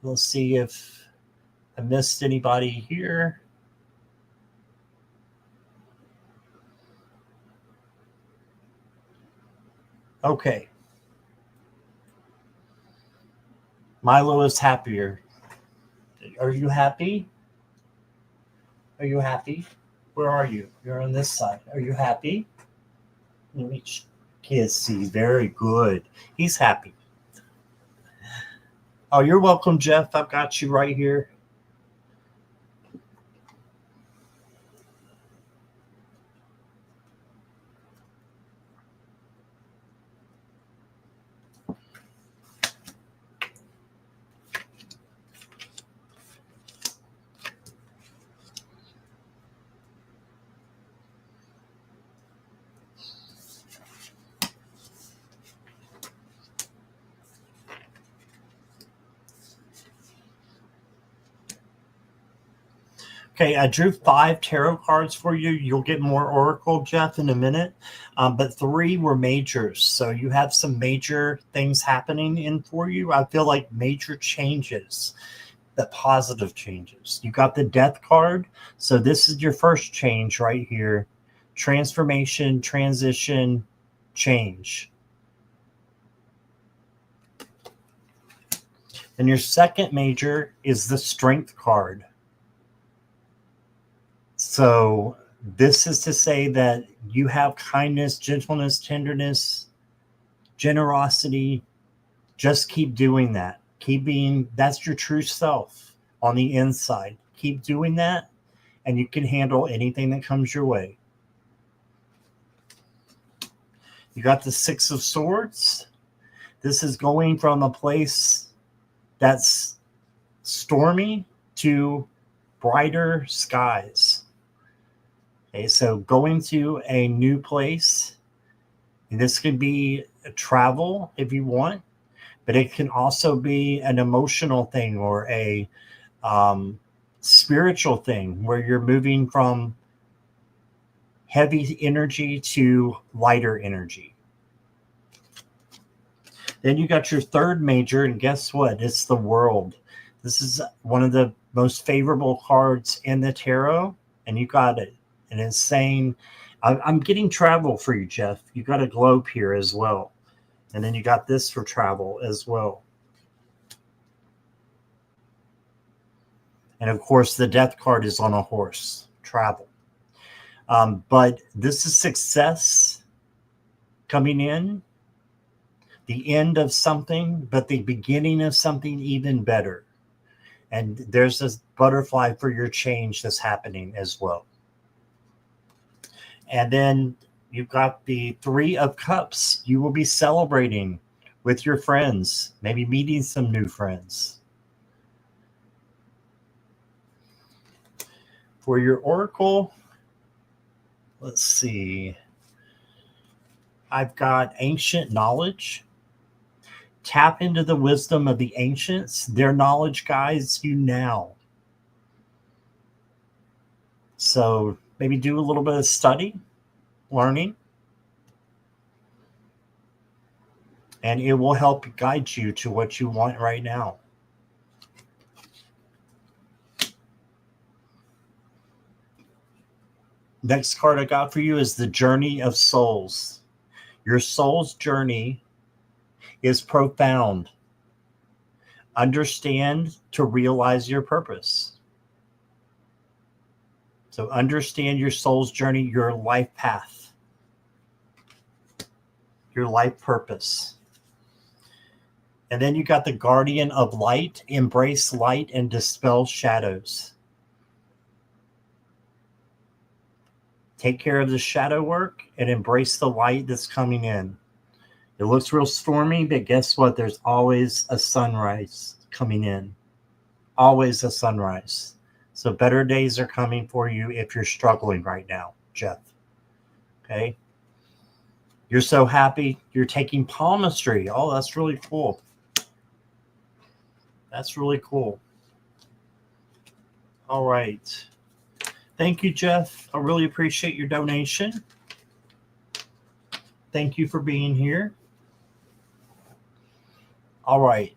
We'll see if I missed anybody here. Okay. Milo is happier. Are you happy? Are you happy? Where are you? You're on this side. Are you happy? Let me see. Very good. He's happy. Oh, you're welcome, Jeff. I've got you right here. Okay, I drew 5 tarot cards for you. You'll get more Oracle, Jeff, in a minute. But 3 were majors. So you have some major things happening in for you. I feel like major changes, the positive changes. You got the Death card. So this is your first change right here. Transformation, transition, change. And your second major is the Strength card. So this is to say that you have kindness, gentleness, tenderness, generosity. Just keep doing that. Keep being, that's your true self on the inside. Keep doing that, and you can handle anything that comes your way. You got the 6 of Swords. This is going from a place that's stormy to brighter skies. Okay, so going to a new place, and this could be a travel if you want, but it can also be an emotional thing or a spiritual thing where you're moving from heavy energy to lighter energy. Then you got your third major, and guess what? It's the World. This is one of the most favorable cards in the tarot, and you got it. And it's saying, I'm getting travel for you, Jeff. You got a globe here as well. And then you got this for travel as well. And of course, the Death card is on a horse, travel. But this is success coming in, the end of something, but the beginning of something even better. And there's this butterfly for your change that's happening as well. And then you've got the Three of Cups. You will be celebrating with your friends, maybe meeting some new friends. For your oracle, let's see. I've got ancient knowledge. Tap into the wisdom of the ancients. Their knowledge guides you now. So maybe do a little bit of study, learning, and it will help guide you to what you want right now. Next card I got for you is the Journey of Souls. Your soul's journey is profound. Understand to realize your purpose. So understand your soul's journey, your life path, your life purpose. And then you got the Guardian of Light. Embrace light and dispel shadows. Take care of the shadow work and embrace the light that's coming in. It looks real stormy, but guess what? There's always a sunrise coming in. Always a sunrise. So better days are coming for you if you're struggling right now, Jeff. Okay? You're so happy. You're taking palmistry. Oh, that's really cool. That's really cool. All right. Thank you, Jeff. I really appreciate your donation. Thank you for being here. All right.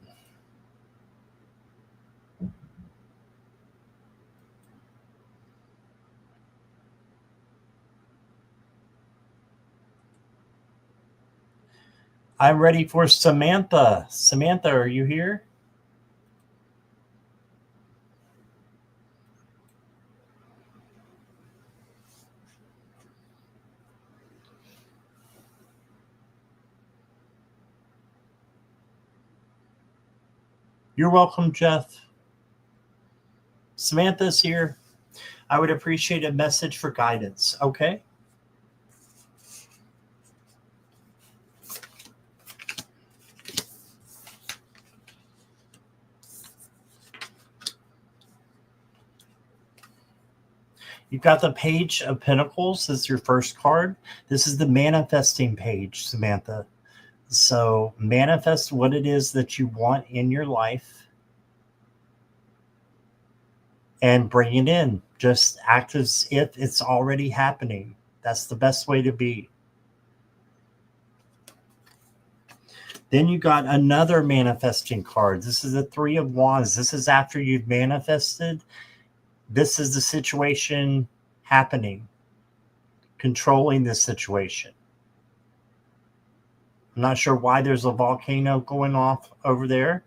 I'm ready for Samantha. Samantha, are you here? You're welcome, Jeff. Samantha's here. I would appreciate a message for guidance, okay? You've got the Page of Pentacles. This is your first card. This is the manifesting page, Samantha. So manifest what it is that you want in your life and bring it in. Just act as if it's already happening. That's the best way to be. Then you got another manifesting card. This is the Three of Wands. This is after you've manifested. This is the situation happening, controlling this situation. I'm not sure why there's a volcano going off over there,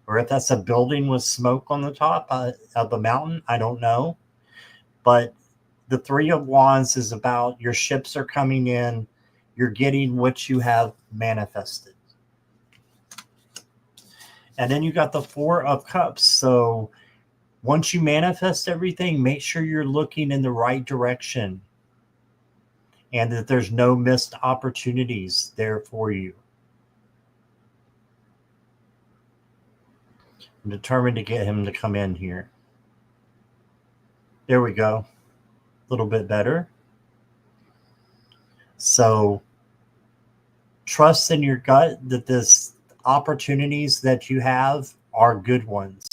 or if that's a building with smoke on the top of the mountain. I don't know. But the Three of Wands is about your ships are coming in. You're getting what you have manifested. And then you got the Four of Cups. So once you manifest everything, make sure you're looking in the right direction and that there's no missed opportunities there for you. I'm determined to get him to come in here. There we go. A little bit better. So trust in your gut that this opportunities that you have are good ones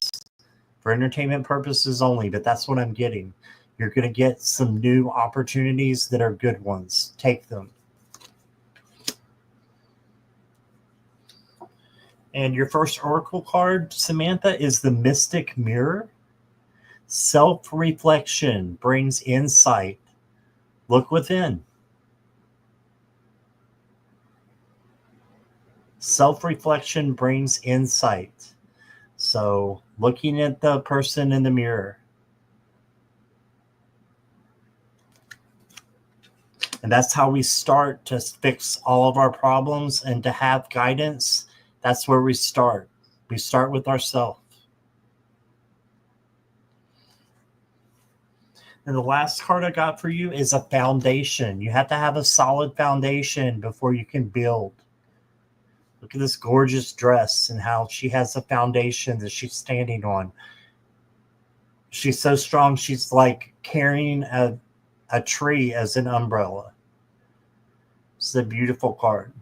for entertainment purposes only, but that's what I'm getting. You're going to get some new opportunities that are good ones. Take them. And your first oracle card, Samantha, is the Mystic Mirror. Self-reflection brings insight. Look within. Self-reflection brings insight. So looking at the person in the mirror. And that's how we start to fix all of our problems and to have guidance. That's where we start. We start with ourselves. And the last card I got for you is a foundation. You have to have a solid foundation before you can build. Look at this gorgeous dress and how she has a foundation that she's standing on. She's so strong, she's like carrying a tree as an umbrella. It's a beautiful card.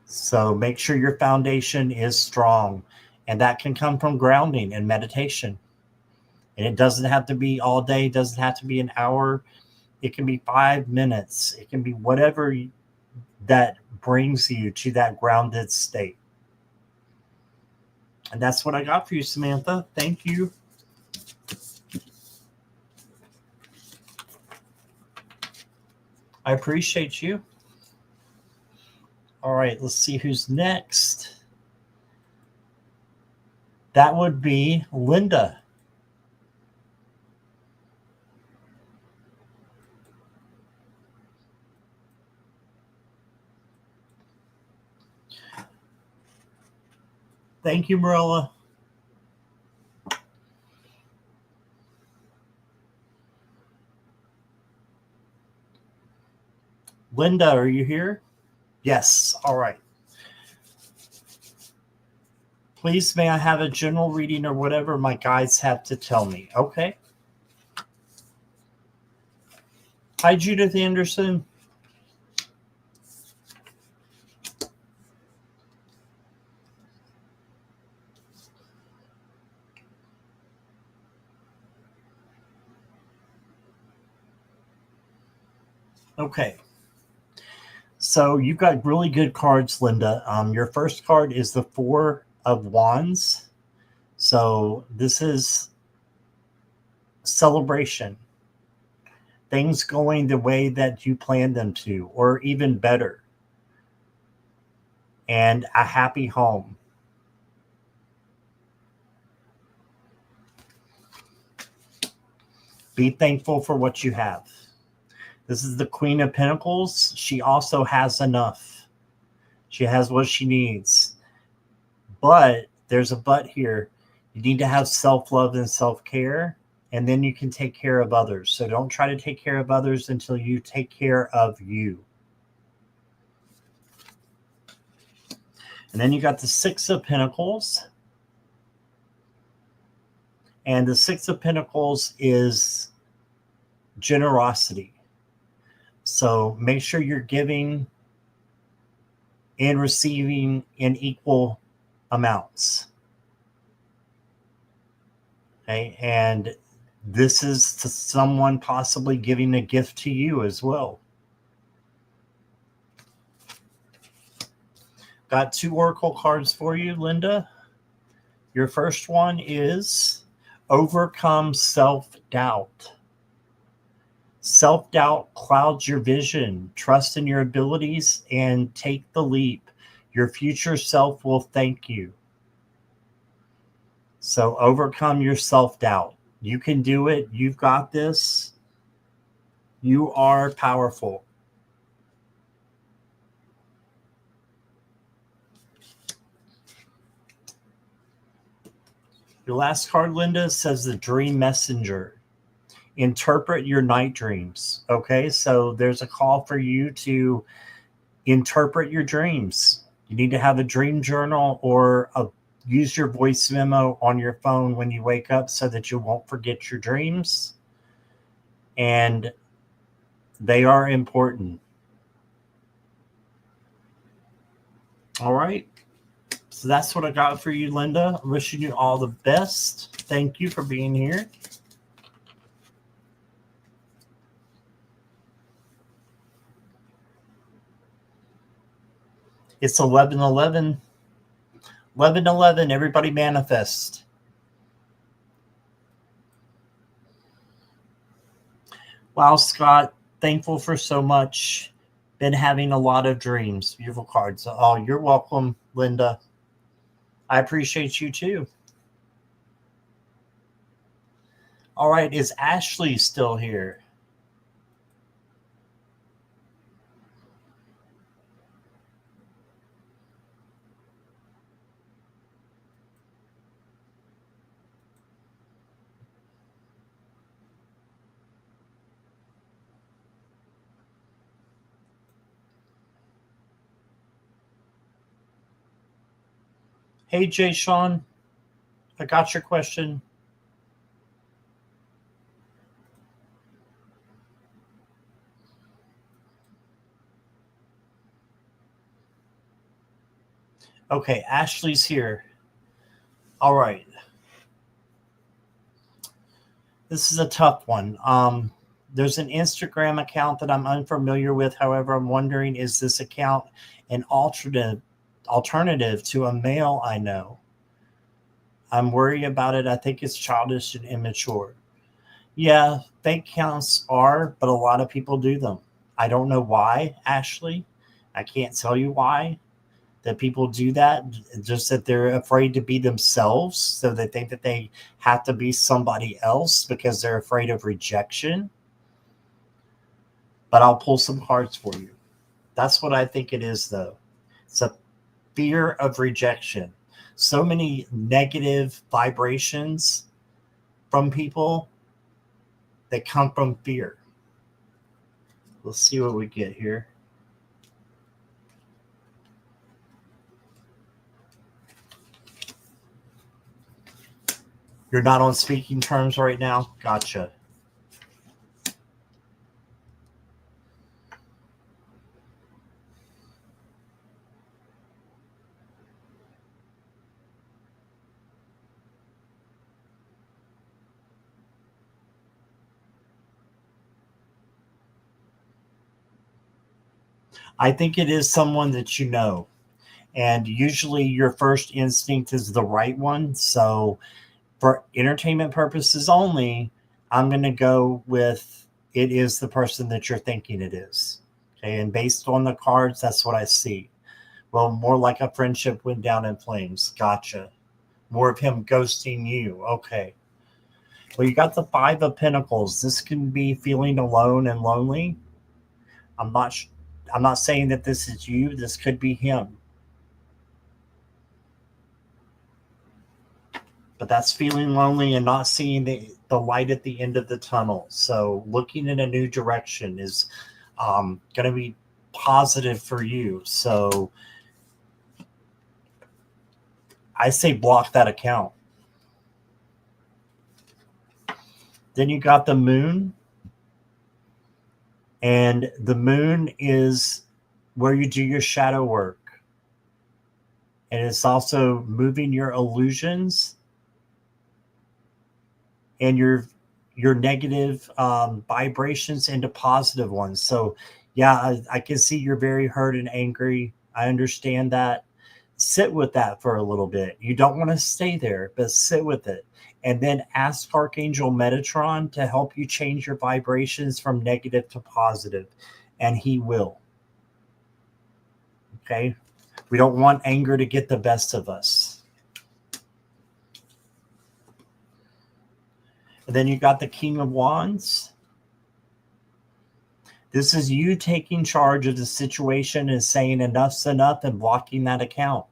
So make sure your foundation is strong. And that can come from grounding and meditation. And it doesn't have to be all day. It doesn't have to be an hour. It can be 5 minutes. It can be whatever that brings you to that grounded state. And that's what I got for you, Samantha. Thank you. I appreciate you. All right, let's see who's next. That would be Linda. Thank you, Marilla. Linda, are you here? Yes. All right. Please, may I have a general reading or whatever my guides have to tell me? Okay. Hi, Judith Anderson. Okay. So you've got really good cards, Linda. Your first card is the Four of Wands. So this is celebration. Things going the way that you planned them to, or even better. And a happy home. Be thankful for what you have. This is the Queen of Pentacles. She also has enough. She has what she needs. But there's a but here. You need to have self-love and self-care, and then you can take care of others. So don't try to take care of others until you take care of you. And then you got the Six of Pentacles. And the Six of Pentacles is generosity. So make sure you're giving and receiving in equal amounts. Okay, and this is to someone possibly giving a gift to you as well. Got 2 oracle cards for you, Linda. Your first one is overcome self-doubt. Self-doubt clouds your vision. Trust in your abilities and take the leap. Your future self will thank you. So overcome your self-doubt. You can do it. You've got this. You are powerful. Your last card, Linda, says the Dream Messenger. Interpret your night dreams. Okay, so there's a call for you to interpret your dreams. You need to have a dream journal or use your voice memo on your phone when you wake up so that you won't forget your dreams. And they are important. All right. So that's what I got for you, Linda. Wishing you all the best. Thank you for being here. It's 11/11. 11/11. Everybody manifest. Wow, Scott. Thankful for so much. Been having a lot of dreams. Beautiful cards. Oh, you're welcome, Linda. I appreciate you too. All right. Is Ashley still here? Hey, Jay Sean, I got your question. Okay, Ashley's here. All right. This is a tough one. There's an Instagram account that I'm unfamiliar with. However, I'm wondering, is this account an alternative to a male I know? I'm worried about it. I think it's childish and immature. Yeah, fake accounts are, but a lot of people do them. I don't know why, Ashley. I can't tell you why that people do that. Just that they're afraid to be themselves, so they think that they have to be somebody else because they're afraid of rejection. But I'll pull some cards for you. That's what I think it is, though. It's a fear of rejection. So many negative vibrations from people that come from fear. Let's see what we get here. You're not on speaking terms right now? Gotcha. I think it is someone that you know. And usually your first instinct is the right one. So for entertainment purposes only, I'm going to go with it is the person that you're thinking it is. Okay. And based on the cards, that's what I see. Well, more like a friendship went down in flames. Gotcha. More of him ghosting you. Okay. Well, you got the Five of Pentacles. This can be feeling alone and lonely. I'm not. I'm not saying that this is you. This could be him. But that's feeling lonely and not seeing the light at the end of the tunnel. So looking in a new direction is going to be positive for you. So I say block that account. Then you got the moon. And the moon is where you do your shadow work. And it's also moving your illusions and your negative vibrations into positive ones. So yeah, I can see you're very hurt and angry. I understand that. Sit with that for a little bit. You don't want to stay there, but sit with it. And then ask Archangel Metatron to help you change your vibrations from negative to positive, and he will. Okay? We don't want anger to get the best of us. And then you got the King of Wands. This is you taking charge of the situation and saying enough's enough and blocking that account.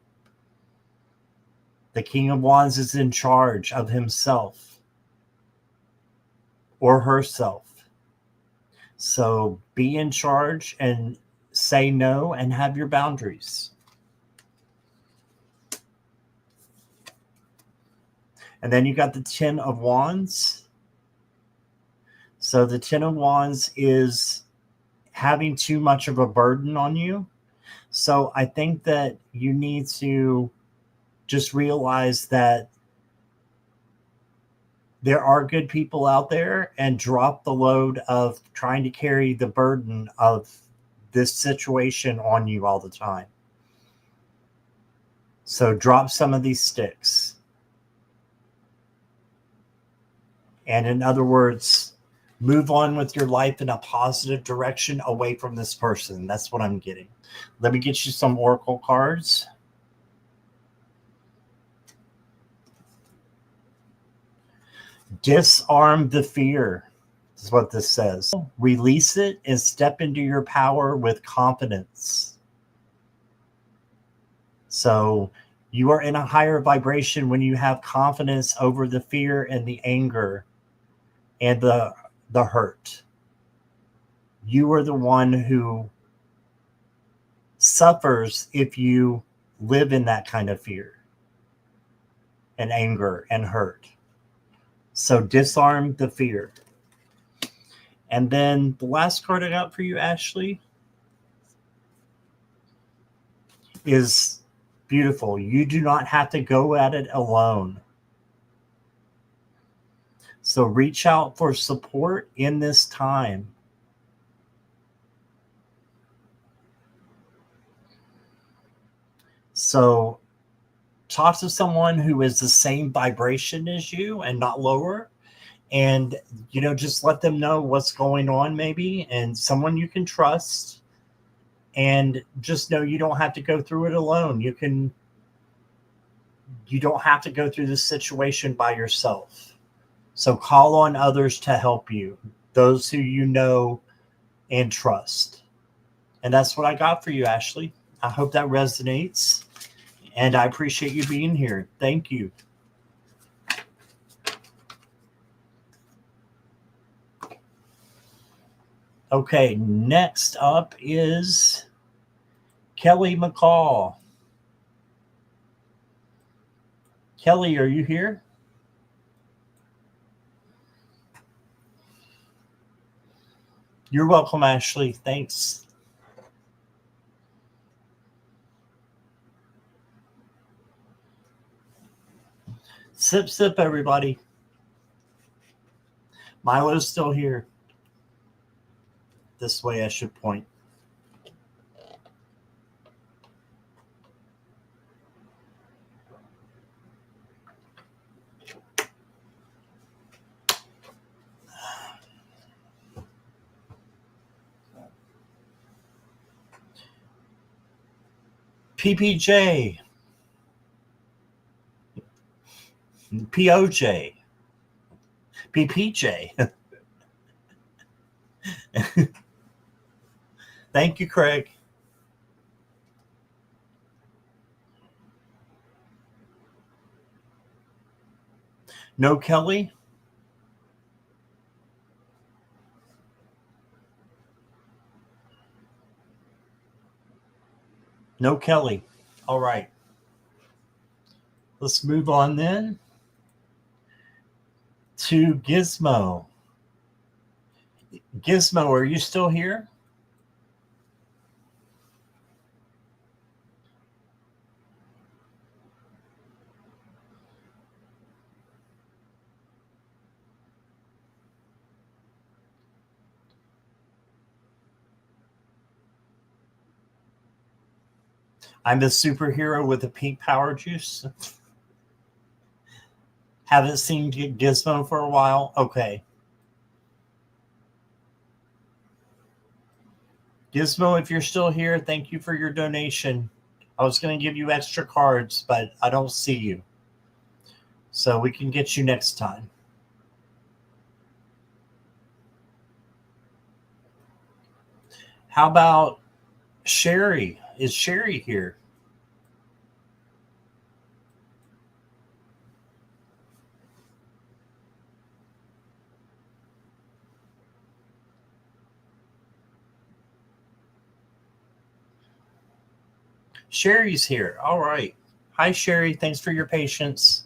The King of Wands is in charge of himself or herself. So be in charge and say no and have your boundaries. And then you got the Ten of Wands. So the Ten of Wands is having too much of a burden on you. So I think that you need to just realize that there are good people out there and drop the load of trying to carry the burden of this situation on you all the time. So drop some of these sticks. And in other words, move on with your life in a positive direction away from this person. That's what I'm getting. Let me get you some oracle cards. Disarm the fear is what this says. Release it and step into your power with confidence. So you are in a higher vibration when you have confidence over the fear and the anger and the hurt. You are the one who suffers if you live in that kind of fear. and anger and hurt. So disarm the fear. And then the last card I got for you, Ashley, is beautiful. You do not have to go at it alone. So reach out for support in this time. So talk to someone who is the same vibration as you and not lower. And, just let them know what's going on maybe, and someone you can trust. And just know you don't have to go through it alone. You don't have to go through this situation by yourself. So call on others to help you, those who you know and trust. And that's what I got for you, Ashley. I hope that resonates. And I appreciate you being here. Thank you. Okay, next up is Kelly McCall. Kelly, are you here? You're welcome, Ashley. Thanks. Sip, sip, everybody. Milo's still here. This way I should point. PPJ. POJ. PPJ. Thank you, Craig. No Kelly? No Kelly. All right. Let's move on then to Gizmo. Gizmo, are you still here? I'm the superhero with the pink power juice. Haven't seen Gizmo for a while. Okay. Gizmo, if you're still here, thank you for your donation. I was going to give you extra cards, but I don't see you. So we can get you next time. How about Sherry? Is Sherry here? Sherry's here. All right. Hi, Sherry. Thanks for your patience.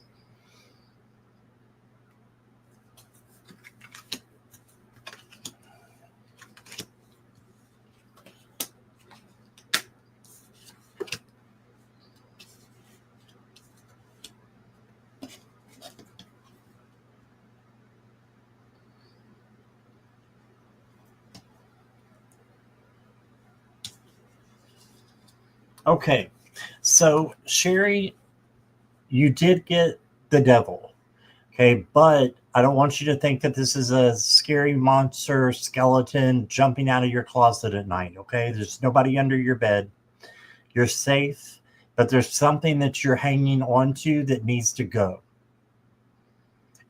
Okay. So, Sherry, you did get the devil. Okay. But I don't want you to think that this is a scary monster skeleton jumping out of your closet at night. Okay. There's nobody under your bed. You're safe. But there's something that you're hanging on to that needs to go.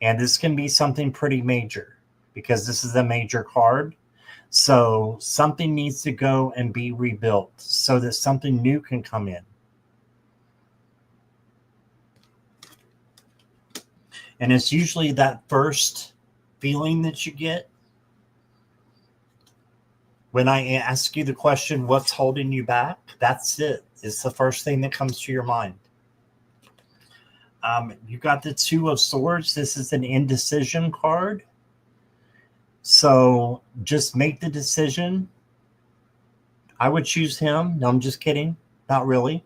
And this can be something pretty major because this is a major card. So something needs to go and be rebuilt so that something new can come in. And it's usually that first feeling that you get when I ask you the question, what's holding you back? That's it. It's the first thing that comes to your mind. You got the Two of Swords. This is an indecision card. So just make the decision. I would choose him. No, I'm just kidding. Not really.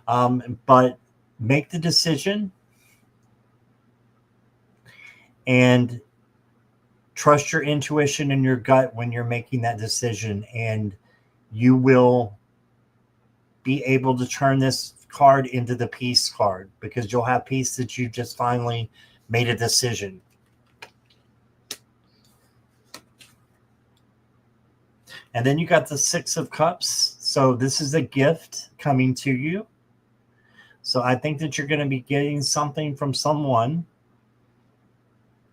But make the decision and trust your intuition and your gut when you're making that decision. And you will be able to turn this card into the peace card because you'll have peace that you just finally made a decision. And then you got the Six of Cups. So this is a gift coming to you. So I think that you're going to be getting something from someone.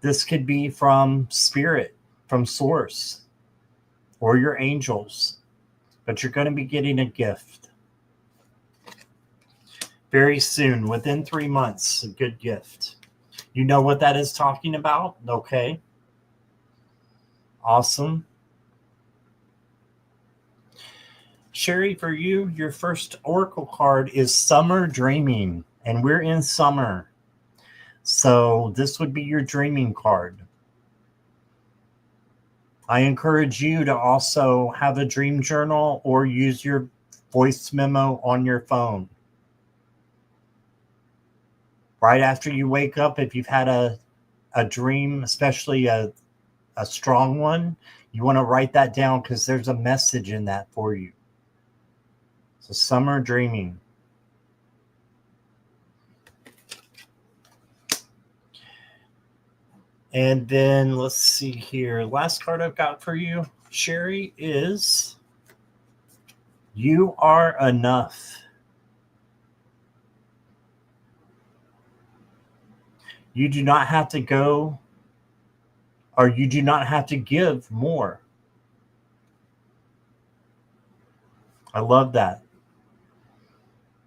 This could be from spirit, from source, or your angels. But you're going to be getting a gift. Very soon, within 3 months, a good gift. You know what that is talking about? Okay. Awesome. Sherry, for you, your first oracle card is Summer Dreaming, and we're in summer. So this would be your dreaming card. I encourage you to also have a dream journal or use your voice memo on your phone. Right after you wake up, if you've had a dream, especially a strong one, you want to write that down because there's a message in that for you. So Summer Dreaming. And then let's see here. Last card I've got for you, Sherry, is You Are Enough. You do not have to go, or you do not have to give more. I love that.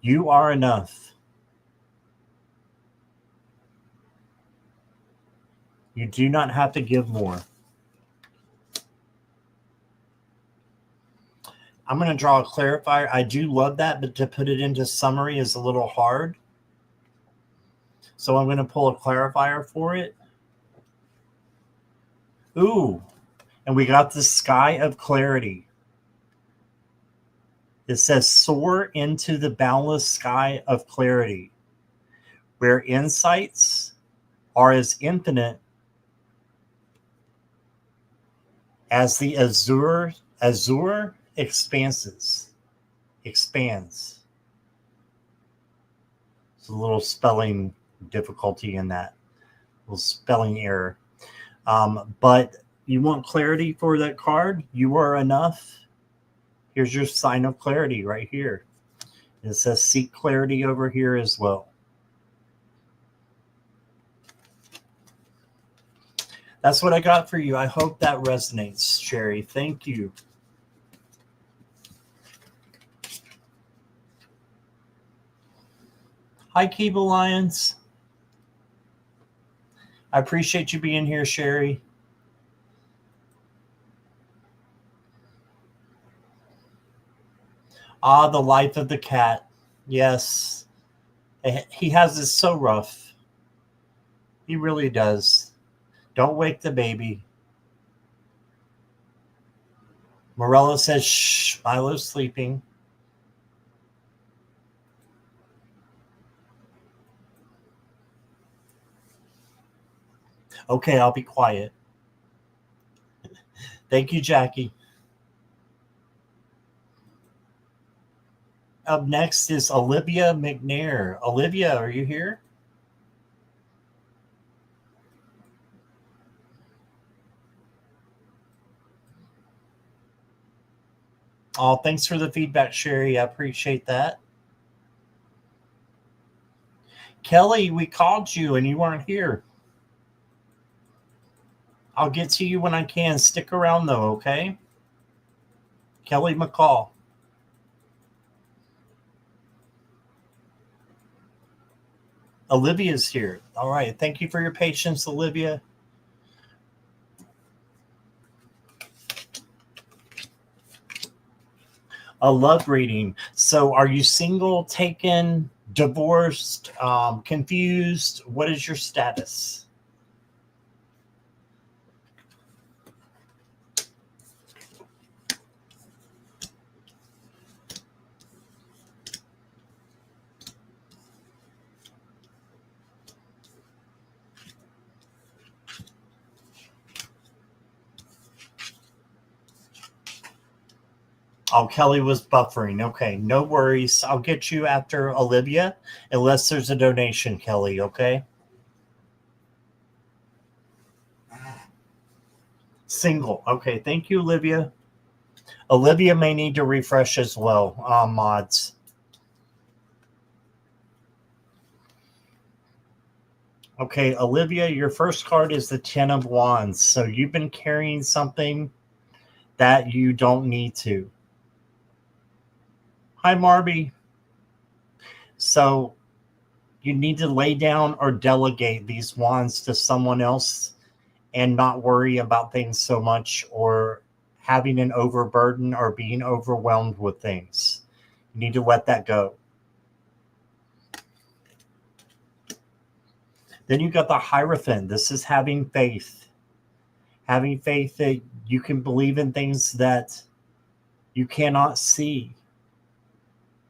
You are enough. You do not have to give more. I'm going to draw a clarifier. I do love that, but to put it into summary is a little hard. So I'm going to pull a clarifier for it. Ooh, and we got the Sky of Clarity. It says, soar into the boundless sky of clarity, where insights are as infinite as the azure expands. There's a little spelling difficulty in that, a little spelling error. But you want clarity for that card? You are enough. Here's your sign of clarity right here. It says seek clarity over here as well. That's what I got for you. I hope that resonates, Sherry. Thank you. Hi, Keep Alliance. I appreciate you being here, Sherry. Ah, the life of the cat. Yes. He has it so rough. He really does. Don't wake the baby. Morella says, shh, Milo's sleeping. Okay, I'll be quiet. Thank you, Jackie. Up next is Olivia McNair. Olivia, are you here? Oh, thanks for the feedback, Sherry. I appreciate that. Kelly, we called you and you weren't here. I'll get to you when I can. Stick around, though, okay? Kelly McCall. Olivia's here. All right. Thank you for your patience, Olivia. A love reading. So are you single, taken, divorced, confused? What is your status? Oh, Kelly was buffering. Okay, no worries. I'll get you after Olivia, unless there's a donation, Kelly, okay? Single. Okay, thank you, Olivia. Olivia may need to refresh as well, mods. Okay, Olivia, your first card is the Ten of Wands. So you've been carrying something that you don't need to. Hi, Marby. So you need to lay down or delegate these wands to someone else and not worry about things so much or having an overburden or being overwhelmed with things. You need to let that go. Then you got the Hierophant. This is having faith. Having faith that you can believe in things that you cannot see.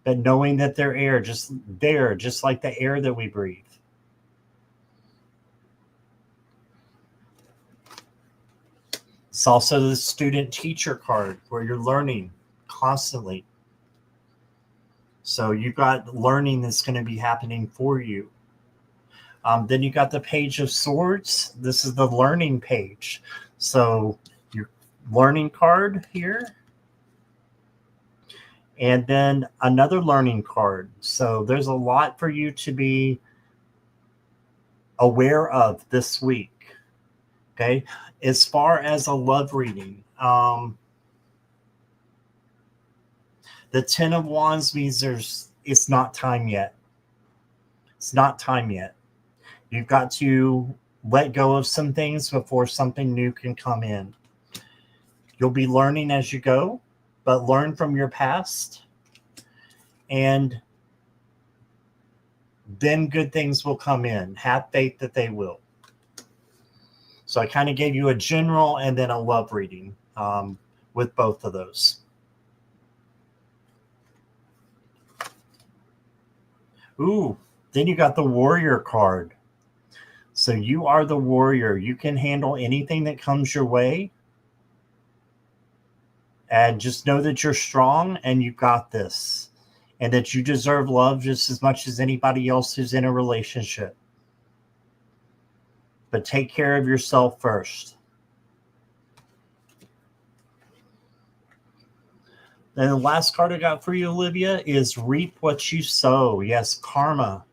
But knowing that they're there, just like the air that we breathe. It's also the student teacher card where you're learning constantly. So you've got learning that's going to be happening for you. Then you got the Page of Swords. This is the learning page. So your learning card here. And then another learning card. So there's a lot for you to be aware of this week. Okay. As far as a love reading, the Ten of Wands means it's not time yet. It's not time yet. You've got to let go of some things before something new can come in. You'll be learning as you go, but learn from your past, and then good things will come in. Have faith that they will. So I kind of gave you a general and then a love reading with both of those. Ooh, then you got the Warrior card. So you are the warrior. You can handle anything that comes your way. And just know that you're strong and you've got this. And that you deserve love just as much as anybody else who's in a relationship. But take care of yourself first. Then the last card I got for you, Olivia, is Reap What You Sow. Yes, karma.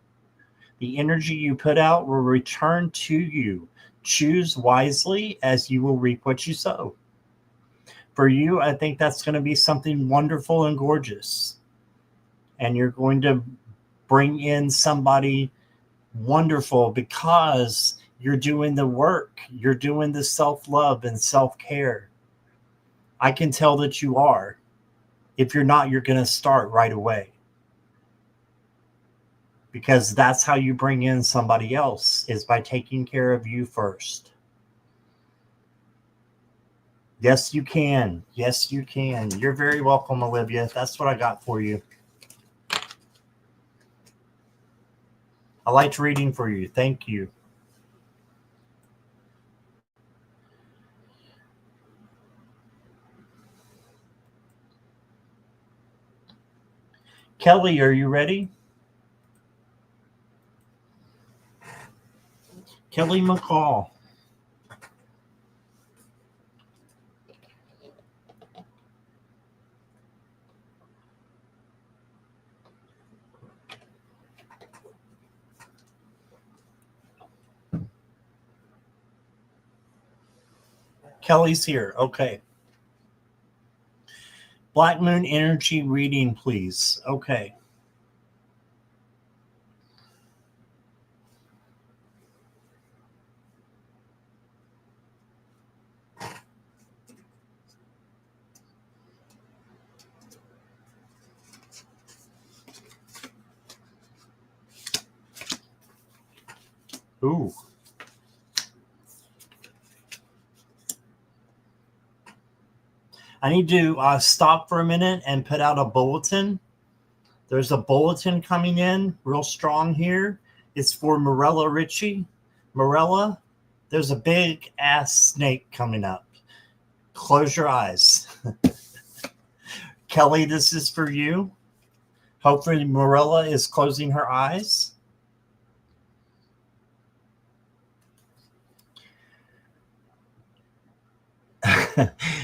The energy you put out will return to you. Choose wisely, as you will reap what you sow. For you, I think that's going to be something wonderful and gorgeous. And you're going to bring in somebody wonderful because you're doing the work. You're doing the self-love and self-care. I can tell that you are. If you're not, you're going to start right away. Because that's how you bring in somebody else, is by taking care of you first. Yes, you can. Yes, you can. You're very welcome, Olivia. That's what I got for you. I liked reading for you. Thank you. Kelly, are you ready? Kelly McCall. Kelly's here. Okay. Black Moon Energy reading, please. Okay. Ooh. I need to stop for a minute and put out a bulletin. There's a bulletin coming in real strong here. It's for Morella Ritchie. Morella, there's a big ass snake coming up. Close your eyes. Kelly, this is for you. Hopefully Morella is closing her eyes.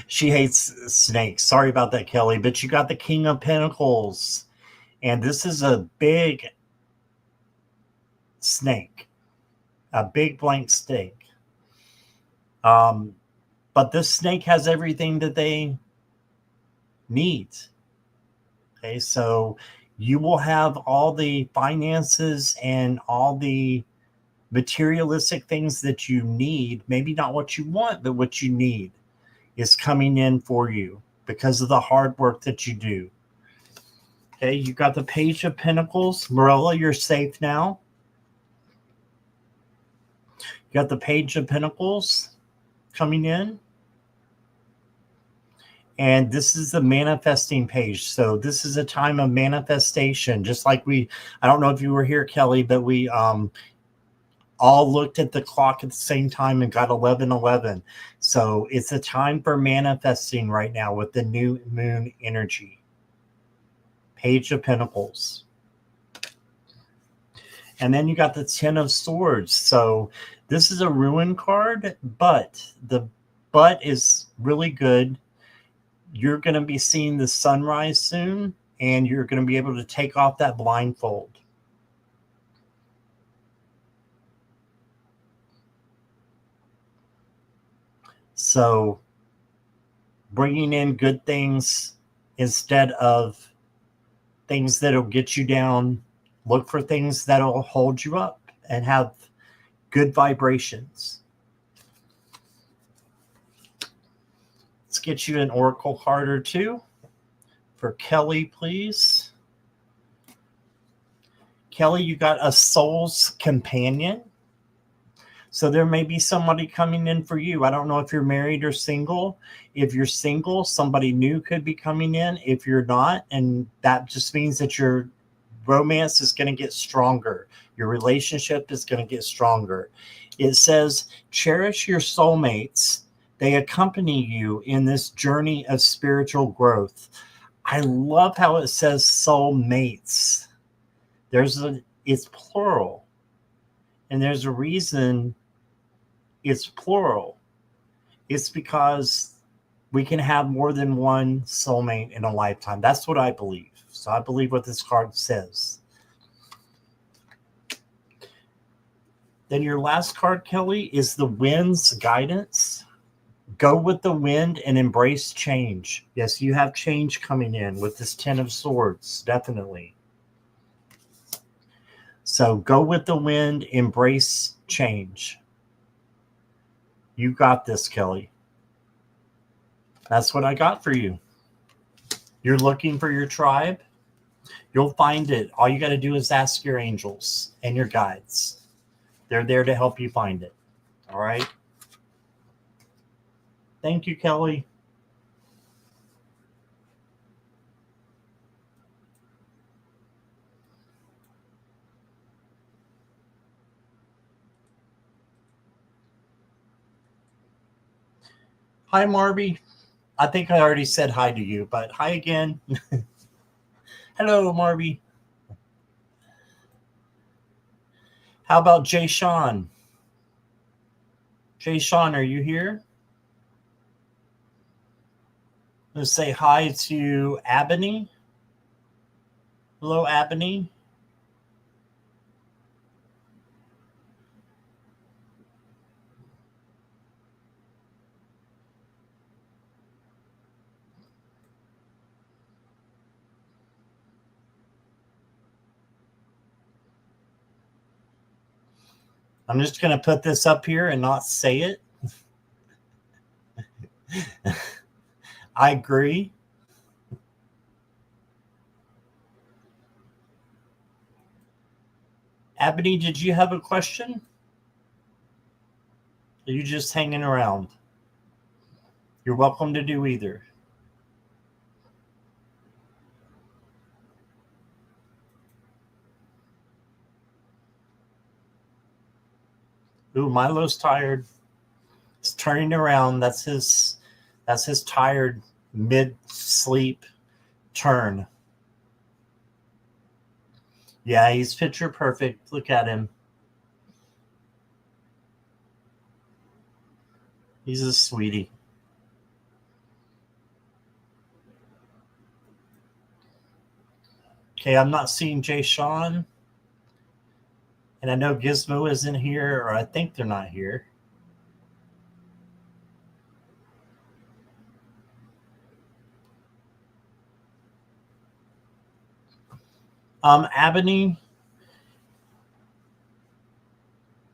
She hates snakes. Sorry about that, Kelly. But you got the King of Pentacles. And this is a big snake. A big blank snake. But this snake has everything that they need. Okay, so you will have all the finances and all the materialistic things that you need. Maybe not what you want, but what you need is coming in for you because of the hard work that you do. Okay, you got the Page of Pentacles. Morella, you're safe now. You got the Page of Pentacles coming in. And this is the manifesting page. So this is a time of manifestation. Just like I don't know if you were here, Kelly, but we all looked at the clock at the same time and got 11:11. So it's a time for manifesting right now with the new moon energy. Page of Pentacles. And then you got the Ten of Swords. So this is a ruin card, but the butt is really good. You're going to be seeing the sunrise soon, and you're going to be able to take off that blindfold. So bringing in good things instead of things that'll get you down. Look for things that'll hold you up and have good vibrations. Let's get you an oracle card or two. For Kelly, please. Kelly, you got a soul's companion. So there may be somebody coming in for you. I don't know if you're married or single. If you're single, somebody new could be coming in. If you're not, and that just means that your romance is going to get stronger. Your relationship is going to get stronger. It says, cherish your soulmates. They accompany you in this journey of spiritual growth. I love how it says soulmates. It's plural. And there's a reason it's plural. It's because we can have more than one soulmate in a lifetime. That's what I believe. So I believe what this card says. Then your last card, Kelly, is the wind's guidance. Go with the wind and embrace change. Yes, you have change coming in with this Ten of Swords, definitely. So go with the wind, embrace change. You got this, Kelly. That's what I got for you. You're looking for your tribe. You'll find it. All you got to do is ask your angels and your guides. They're there to help you find it. All right. Thank you, Kelly. Hi, Marby. I think I already said hi to you, but hi again. Hello, Marby. How about Jay Sean? Jay Sean, are you here? Let's say hi to Ebony. Hello, Ebony. I'm just going to put this up here and not say it. I agree. Ebony, did you have a question? Are you just hanging around? You're welcome to do either. Ooh, Milo's tired. He's turning around. That's his tired mid-sleep turn. Yeah, he's picture perfect. Look at him. He's a sweetie. Okay, I'm not seeing Jay Sean. And I know Gizmo isn't here, or I think they're not here. Ebony,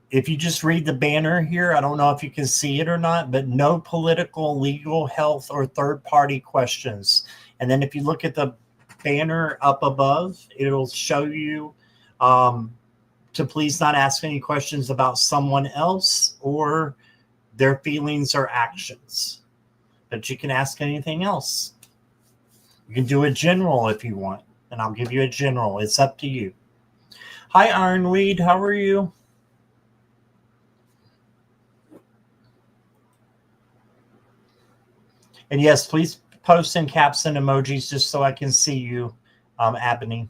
if you just read the banner here, I don't know if you can see it or not, but no political, legal, health, or third-party questions. And then if you look at the banner up above, it'll show you to please not ask any questions about someone else or their feelings or actions. But you can ask anything else. You can do a general if you want, and I'll give you a general. It's up to you. Hi, Ironweed. How are you? And yes, please post in caps and emojis just so I can see you, Ebony.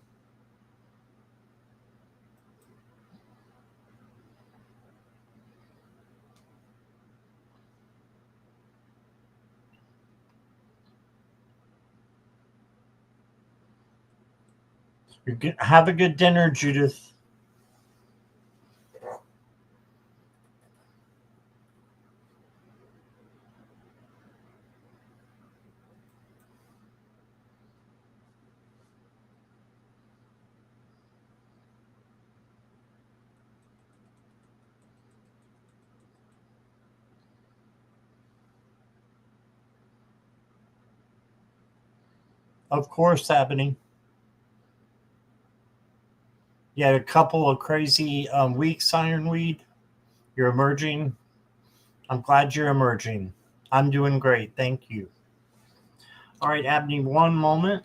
Have a good dinner, Judith. Of course, Ebony. You had a couple of crazy weeks, Ironweed. You're emerging. I'm glad you're emerging. I'm doing great. Thank you. All right, Ebony, one moment.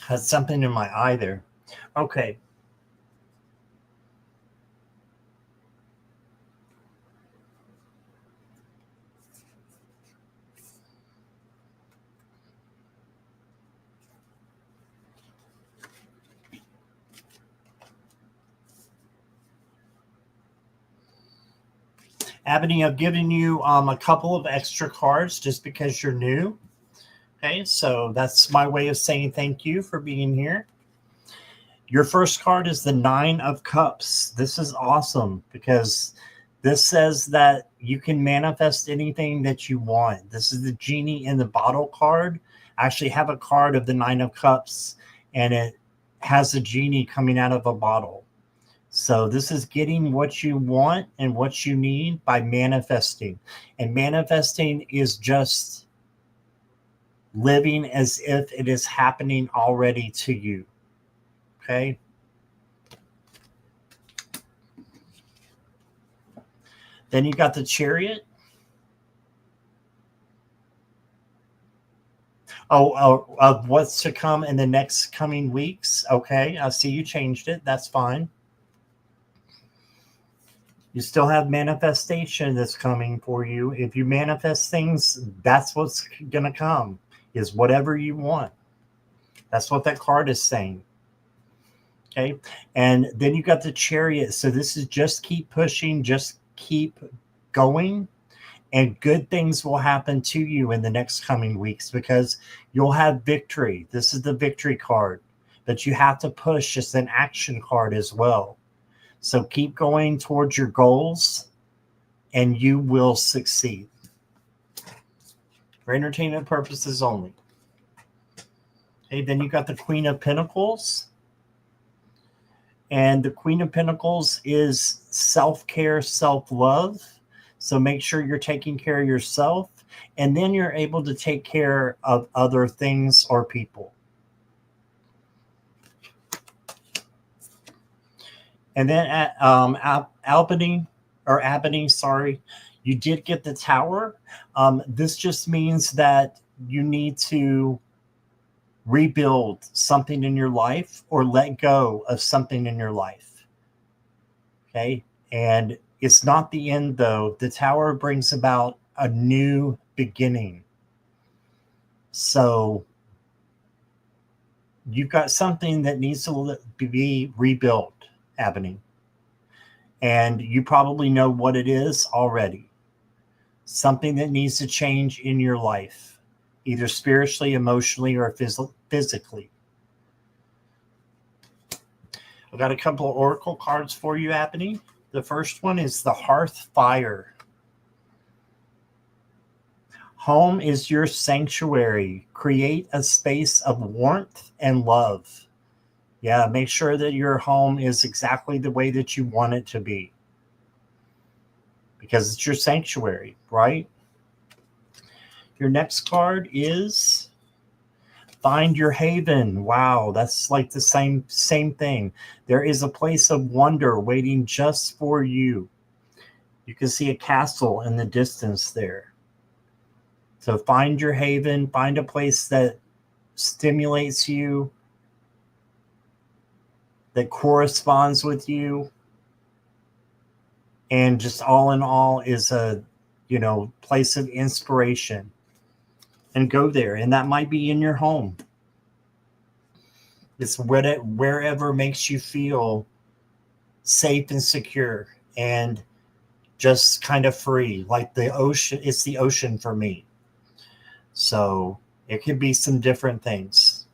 Had something in my eye there. Okay. Ebony, I've given you a couple of extra cards just because you're new. Okay, so that's my way of saying thank you for being here. Your first card is the Nine of Cups. This is awesome because this says that you can manifest anything that you want. This is the Genie in the Bottle card. I actually have a card of the Nine of Cups, and it has a genie coming out of a bottle. So this is getting what you want and what you need by manifesting. And manifesting is just living as if it is happening already to you. Okay? Then you got the Chariot. Of what's to come in the next coming weeks. Okay, I see you changed it. That's fine. You still have manifestation that's coming for you. If you manifest things, that's what's going to come, is whatever you want. That's what that card is saying. Okay. And then you got the Chariot. So this is just keep pushing, just keep going, and good things will happen to you in the next coming weeks because you'll have victory. This is the victory card, but you have to push. It's an action card as well. So keep going towards your goals and you will succeed. For entertainment purposes only. Okay, then you got the Queen of Pentacles. And the Queen of Pentacles is self-care, self-love. So make sure you're taking care of yourself. and then you're able to take care of other things or people. And then at Albany, sorry, you did get the Tower. This just means that you need to rebuild something in your life or let go of something in your life. Okay. And it's not the end, though. The Tower brings about a new beginning. So you've got something that needs to be rebuilt, Ebony. And you probably know what it is already. Something that needs to change in your life, either spiritually, emotionally, or physically. I've got a couple of oracle cards for you, Ebony. The first one is the Hearth Fire. Home is your sanctuary. Create a space of warmth and love. Yeah, make sure that your home is exactly the way that you want it to be. Because it's your sanctuary, right? Your next card is Find Your Haven. Wow, that's like the same thing. There is a place of wonder waiting just for you. You can see a castle in the distance there. So find your haven, find a place that stimulates you, that corresponds with you, and just all in all is a, place of inspiration. And go there, and that might be in your home. It's wherever makes you feel safe and secure and just kind of free, like the ocean. It's the ocean for me. So it could be some different things.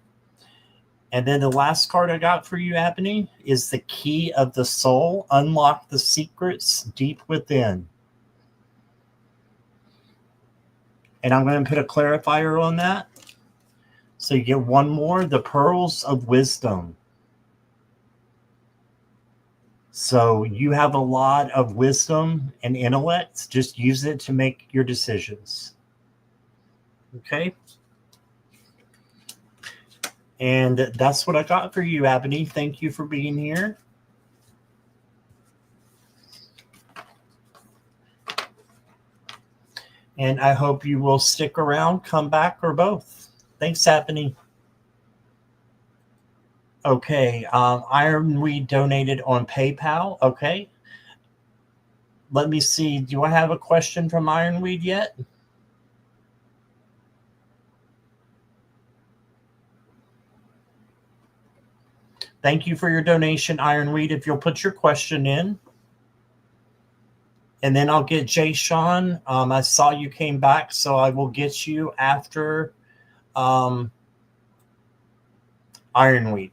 And then the last card I got for you, Ebony, is the Key of the Soul. Unlock the secrets deep within. And I'm going to put a clarifier on that. So you get one more, the Pearls of Wisdom. So you have a lot of wisdom and intellect. Just use it to make your decisions. Okay? And that's what I got for you, Ebony. Thank you for being here. And I hope you will stick around, come back, or both. Thanks, Ebony. Okay, Ironweed donated on PayPal. Okay. Let me see. Do I have a question from Ironweed yet? Thank you for your donation, Ironweed. If you'll put your question in. And then I'll get Jay Sean. I saw you came back, so I will get you after Ironweed.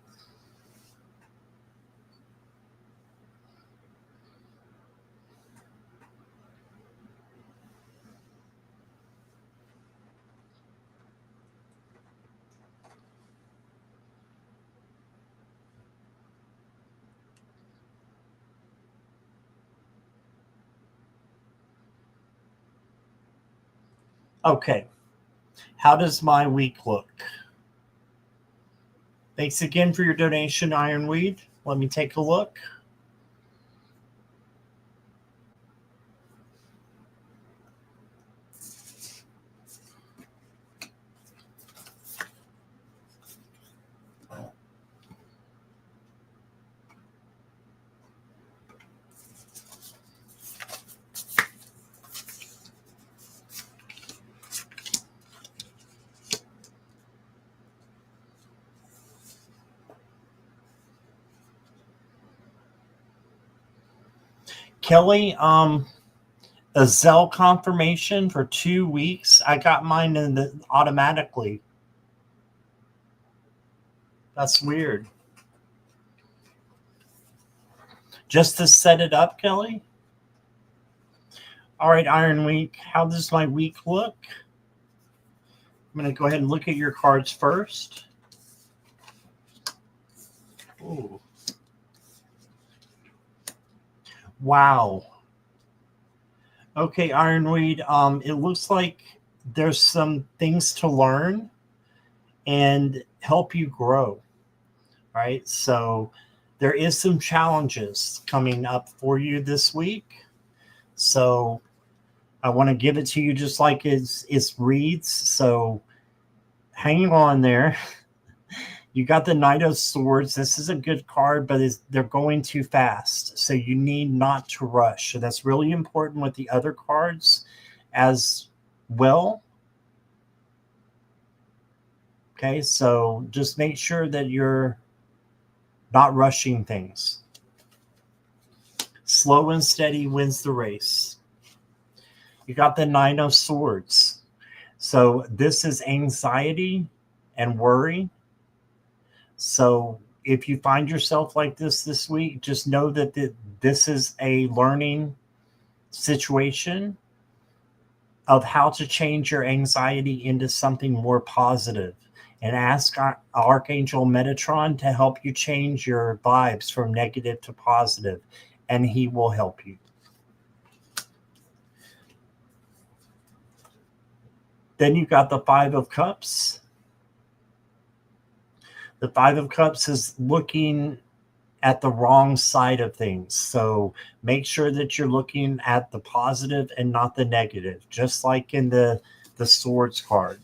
Okay. How does my week look? Thanks again for your donation, Ironweed. Let me take a look. Kelly, a Zelle confirmation for 2 weeks. I got mine automatically. That's weird. Just to set it up, Kelly? All right, Iron Week. How does my week look? I'm going to go ahead and look at your cards first. Ooh. Wow. Okay, Ironweed. It looks like there's some things to learn and help you grow, right? So there is some challenges coming up for you this week. So I want to give it to you just like it reads. So hang on there. You got the Knight of Swords. This is a good card, but they're going too fast. So you need not to rush. So that's really important with the other cards as well. Okay, so just make sure that you're not rushing things. Slow and steady wins the race. You got the Nine of Swords. So this is anxiety and worry. So if you find yourself like this week, just know that this is a learning situation of how to change your anxiety into something more positive. And ask Archangel Metatron to help you change your vibes from negative to positive, and he will help you. Then you got the Five of Cups. The Five of Cups is looking at the wrong side of things. So make sure that you're looking at the positive and not the negative, just like in the Swords card.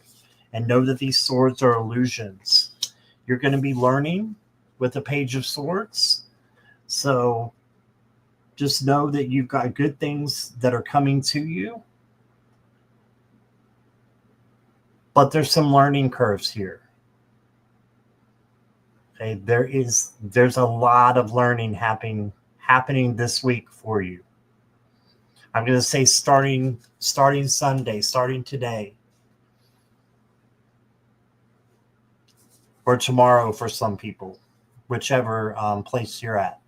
And know that these swords are illusions. You're going to be learning with the Page of Swords. So just know that you've got good things that are coming to you. But there's some learning curves here. Okay, there's a lot of learning happening this week for you. I'm going to say starting Sunday, starting today. Or tomorrow for some people, whichever place you're at.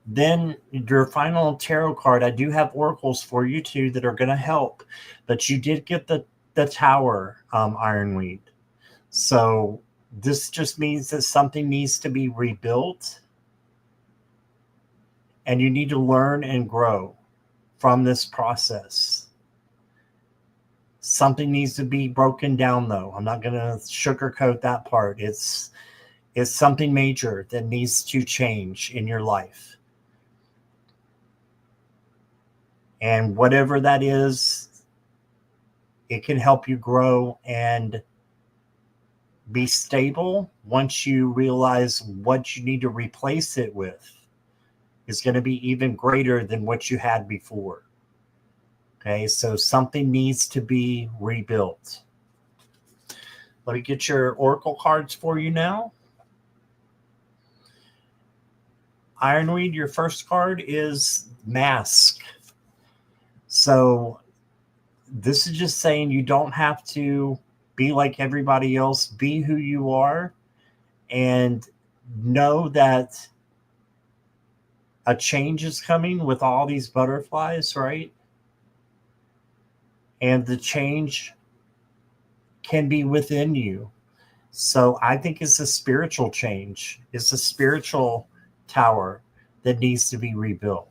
Then your final tarot card, I do have oracles for you too that are going to help, but you did get the Tower, Ironweed. So this just means that something needs to be rebuilt, and you need to learn and grow from this process. Something needs to be broken down, though. I'm not going to sugarcoat that part. It's something major that needs to change in your life. And whatever that is, it can help you grow and be stable once you realize what you need to replace it with is going to be even greater than what you had before. Okay, so something needs to be rebuilt. Let me get your oracle cards for you now. Ironweed, your first card is Mask. So this is just saying you don't have to be like everybody else. Be who you are, and know that a change is coming with all these butterflies, right? And the change can be within you. So I think it's a spiritual change. It's a spiritual tower that needs to be rebuilt.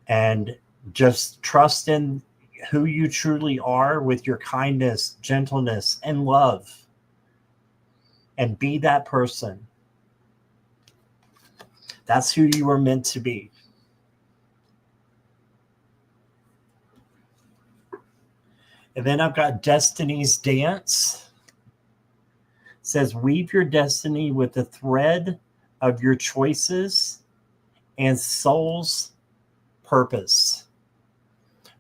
And just trust in who you truly are with your kindness, gentleness, and love. And be that person. That's who you were meant to be. And then I've got Destiny's Dance. It says, weave your destiny with the thread of your choices and soul's purpose.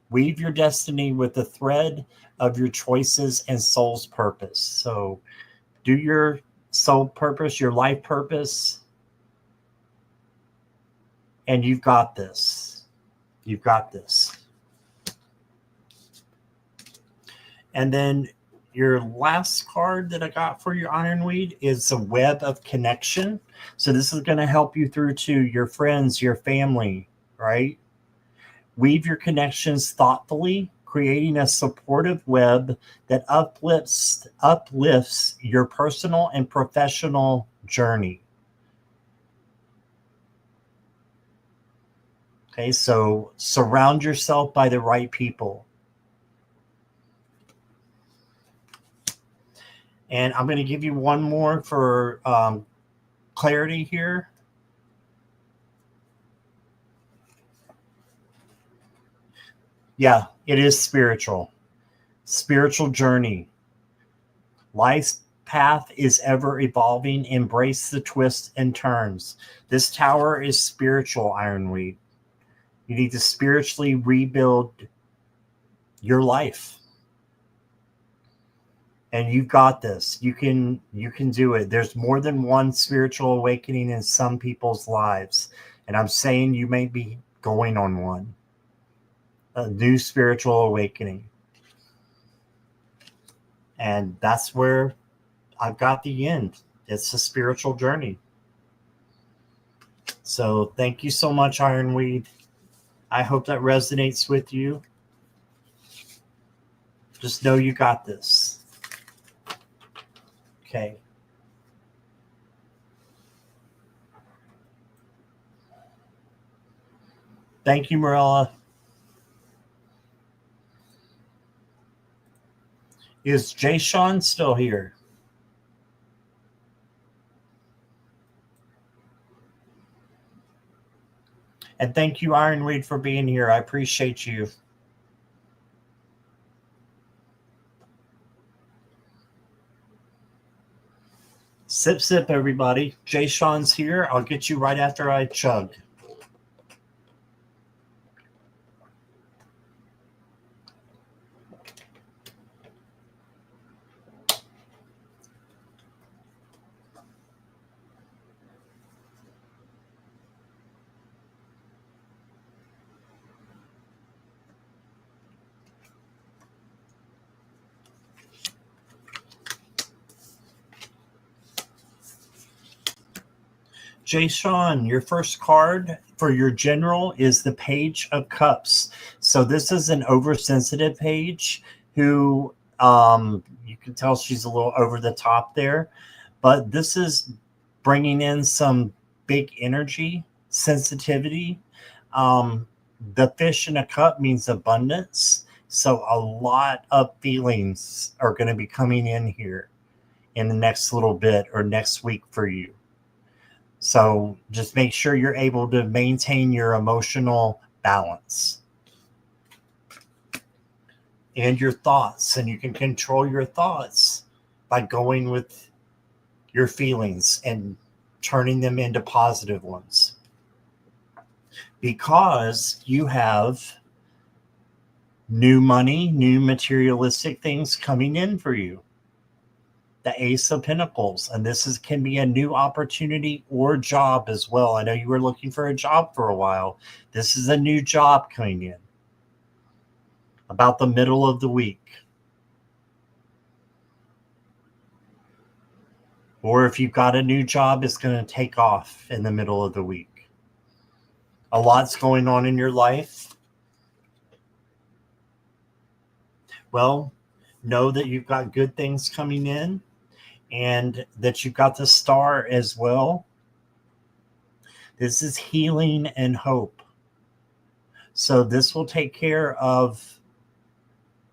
Weave your destiny with the thread of your choices and soul's purpose. So do your soul purpose, your life purpose, and you've got this. You've got this. And then your last card that I got for your Ironweed is a web of connection. So this is going to help you through to your friends, your family, right? Weave your connections thoughtfully, creating a supportive web that uplifts your personal and professional journey. Okay, so surround yourself by the right people. And I'm going to give you one more for clarity here. Yeah, it is spiritual. Spiritual journey. Life's path is ever evolving. Embrace the twists and turns. This tower is spiritual, Ironweed. You need to spiritually rebuild your life. And you've got this. You can do it. There's more than one spiritual awakening in some people's lives. And I'm saying you may be going on one. A new spiritual awakening. And that's where I've got the end. It's a spiritual journey. So thank you so much, Ironweed. I hope that resonates with you. Just know you got this. Okay. Thank you, Morella. Is Jay Sean still here? And thank you, Ironweed, for being here. I appreciate you. Sip, sip, everybody. Jay Sean's here. I'll get you right after I chug. Jay Sean, your first card for your general is the Page of Cups. So this is an oversensitive page who you can tell she's a little over the top there, but this is bringing in some big energy, sensitivity. The fish in a cup means abundance. So a lot of feelings are going to be coming in here in the next little bit or next week for you. So just make sure you're able to maintain your emotional balance and your thoughts. And you can control your thoughts by going with your feelings and turning them into positive ones. Because you have new money, new materialistic things coming in for you. The Ace of Pentacles, and this can be a new opportunity or job as well. I know you were looking for a job for a while. This is a new job coming in about the middle of the week. Or if you've got a new job, it's going to take off in the middle of the week. A lot's going on in your life. Well, know that you've got good things coming in, and that you've got the Star as well. This is healing and hope. So this will take care of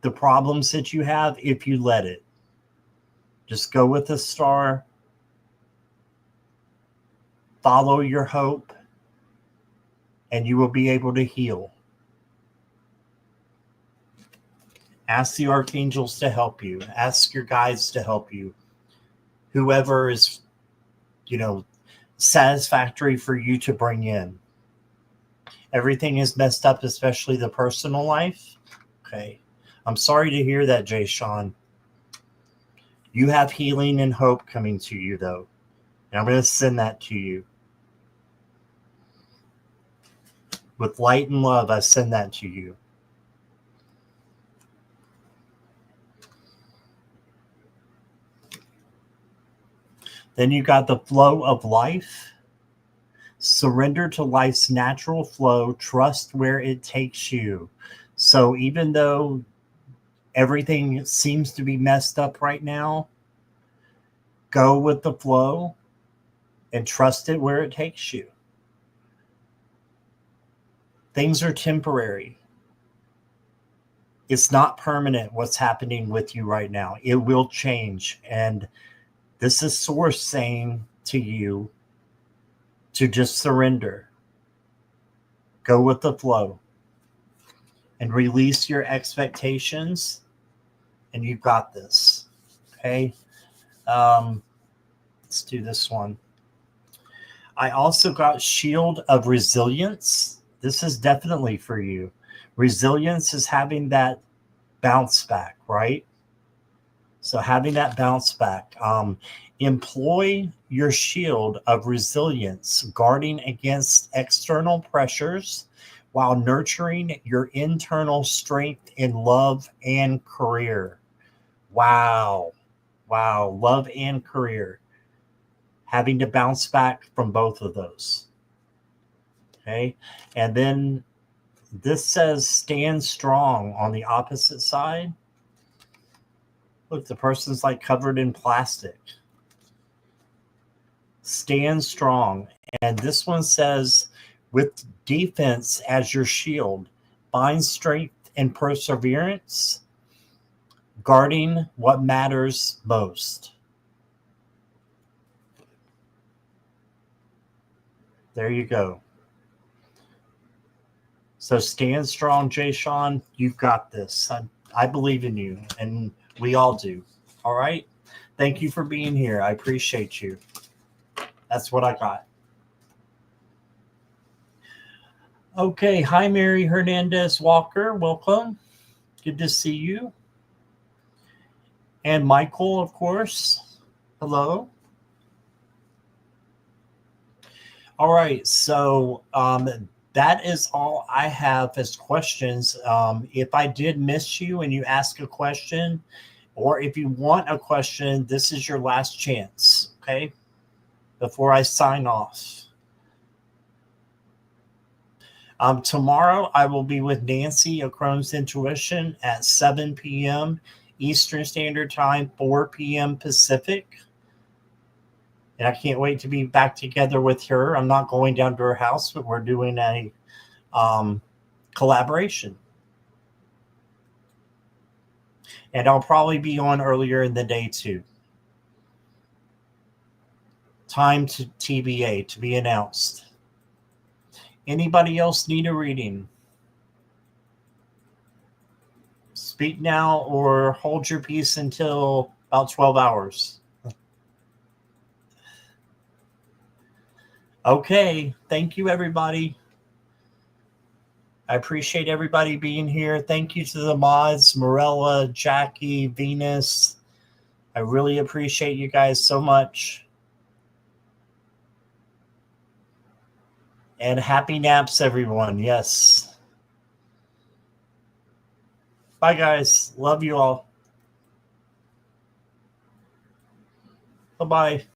the problems that you have if you let it. Just go with the Star. Follow your hope, and you will be able to heal. Ask the archangels to help you. Ask your guides to help you. Whoever is, satisfactory for you to bring in. Everything is messed up, especially the personal life. Okay. I'm sorry to hear that, Jay Sean. You have healing and hope coming to you, though. And I'm going to send that to you. With light and love, I send that to you. Then you got the flow of life. Surrender to life's natural flow. Trust where it takes you. So even though everything seems to be messed up right now, go with the flow and trust it where it takes you. Things are temporary. It's not permanent what's happening with you right now. It will change. And this is Source saying to you to just surrender. Go with the flow. And release your expectations. And you've got this. Okay? Let's do this one. I also got Shield of Resilience. This is definitely for you. Resilience is having that bounce back, right? So having that bounce back. Employ your shield of resilience, guarding against external pressures while nurturing your internal strength in love and career. Wow. Wow. Love and career. Having to bounce back from both of those. Okay. And then this says stand strong on the opposite side. Look, the person's like covered in plastic. Stand strong. And this one says, with defense as your shield, find strength and perseverance, guarding what matters most. There you go. So stand strong, Jay Sean. You've got this. I believe in you, and we all do. All right? Thank you for being here. I appreciate you. That's what I got. Okay. Hi, Mary Hernandez Walker. Welcome. Good to see you. And Michael, of course. Hello. All right. So that is all I have as questions. If I did miss you and you ask a question, or if you want a question, this is your last chance, okay? Before I sign off. Tomorrow, I will be with Nancy of Crohn's Intuition at 7 p.m. Eastern Standard Time, 4 p.m. Pacific. And I can't wait to be back together with her. I'm not going down to her house, but we're doing a collaboration. And I'll probably be on earlier in the day too. Time to TBA, to be announced. Anybody else need a reading? Speak now or hold your peace until about 12 hours. Okay. Thank you, everybody. I appreciate everybody being here. Thank you to the mods, Morella, Jackie, Venus. I really appreciate you guys so much. And happy naps, everyone. Yes. Bye, guys. Love you all. Bye-bye.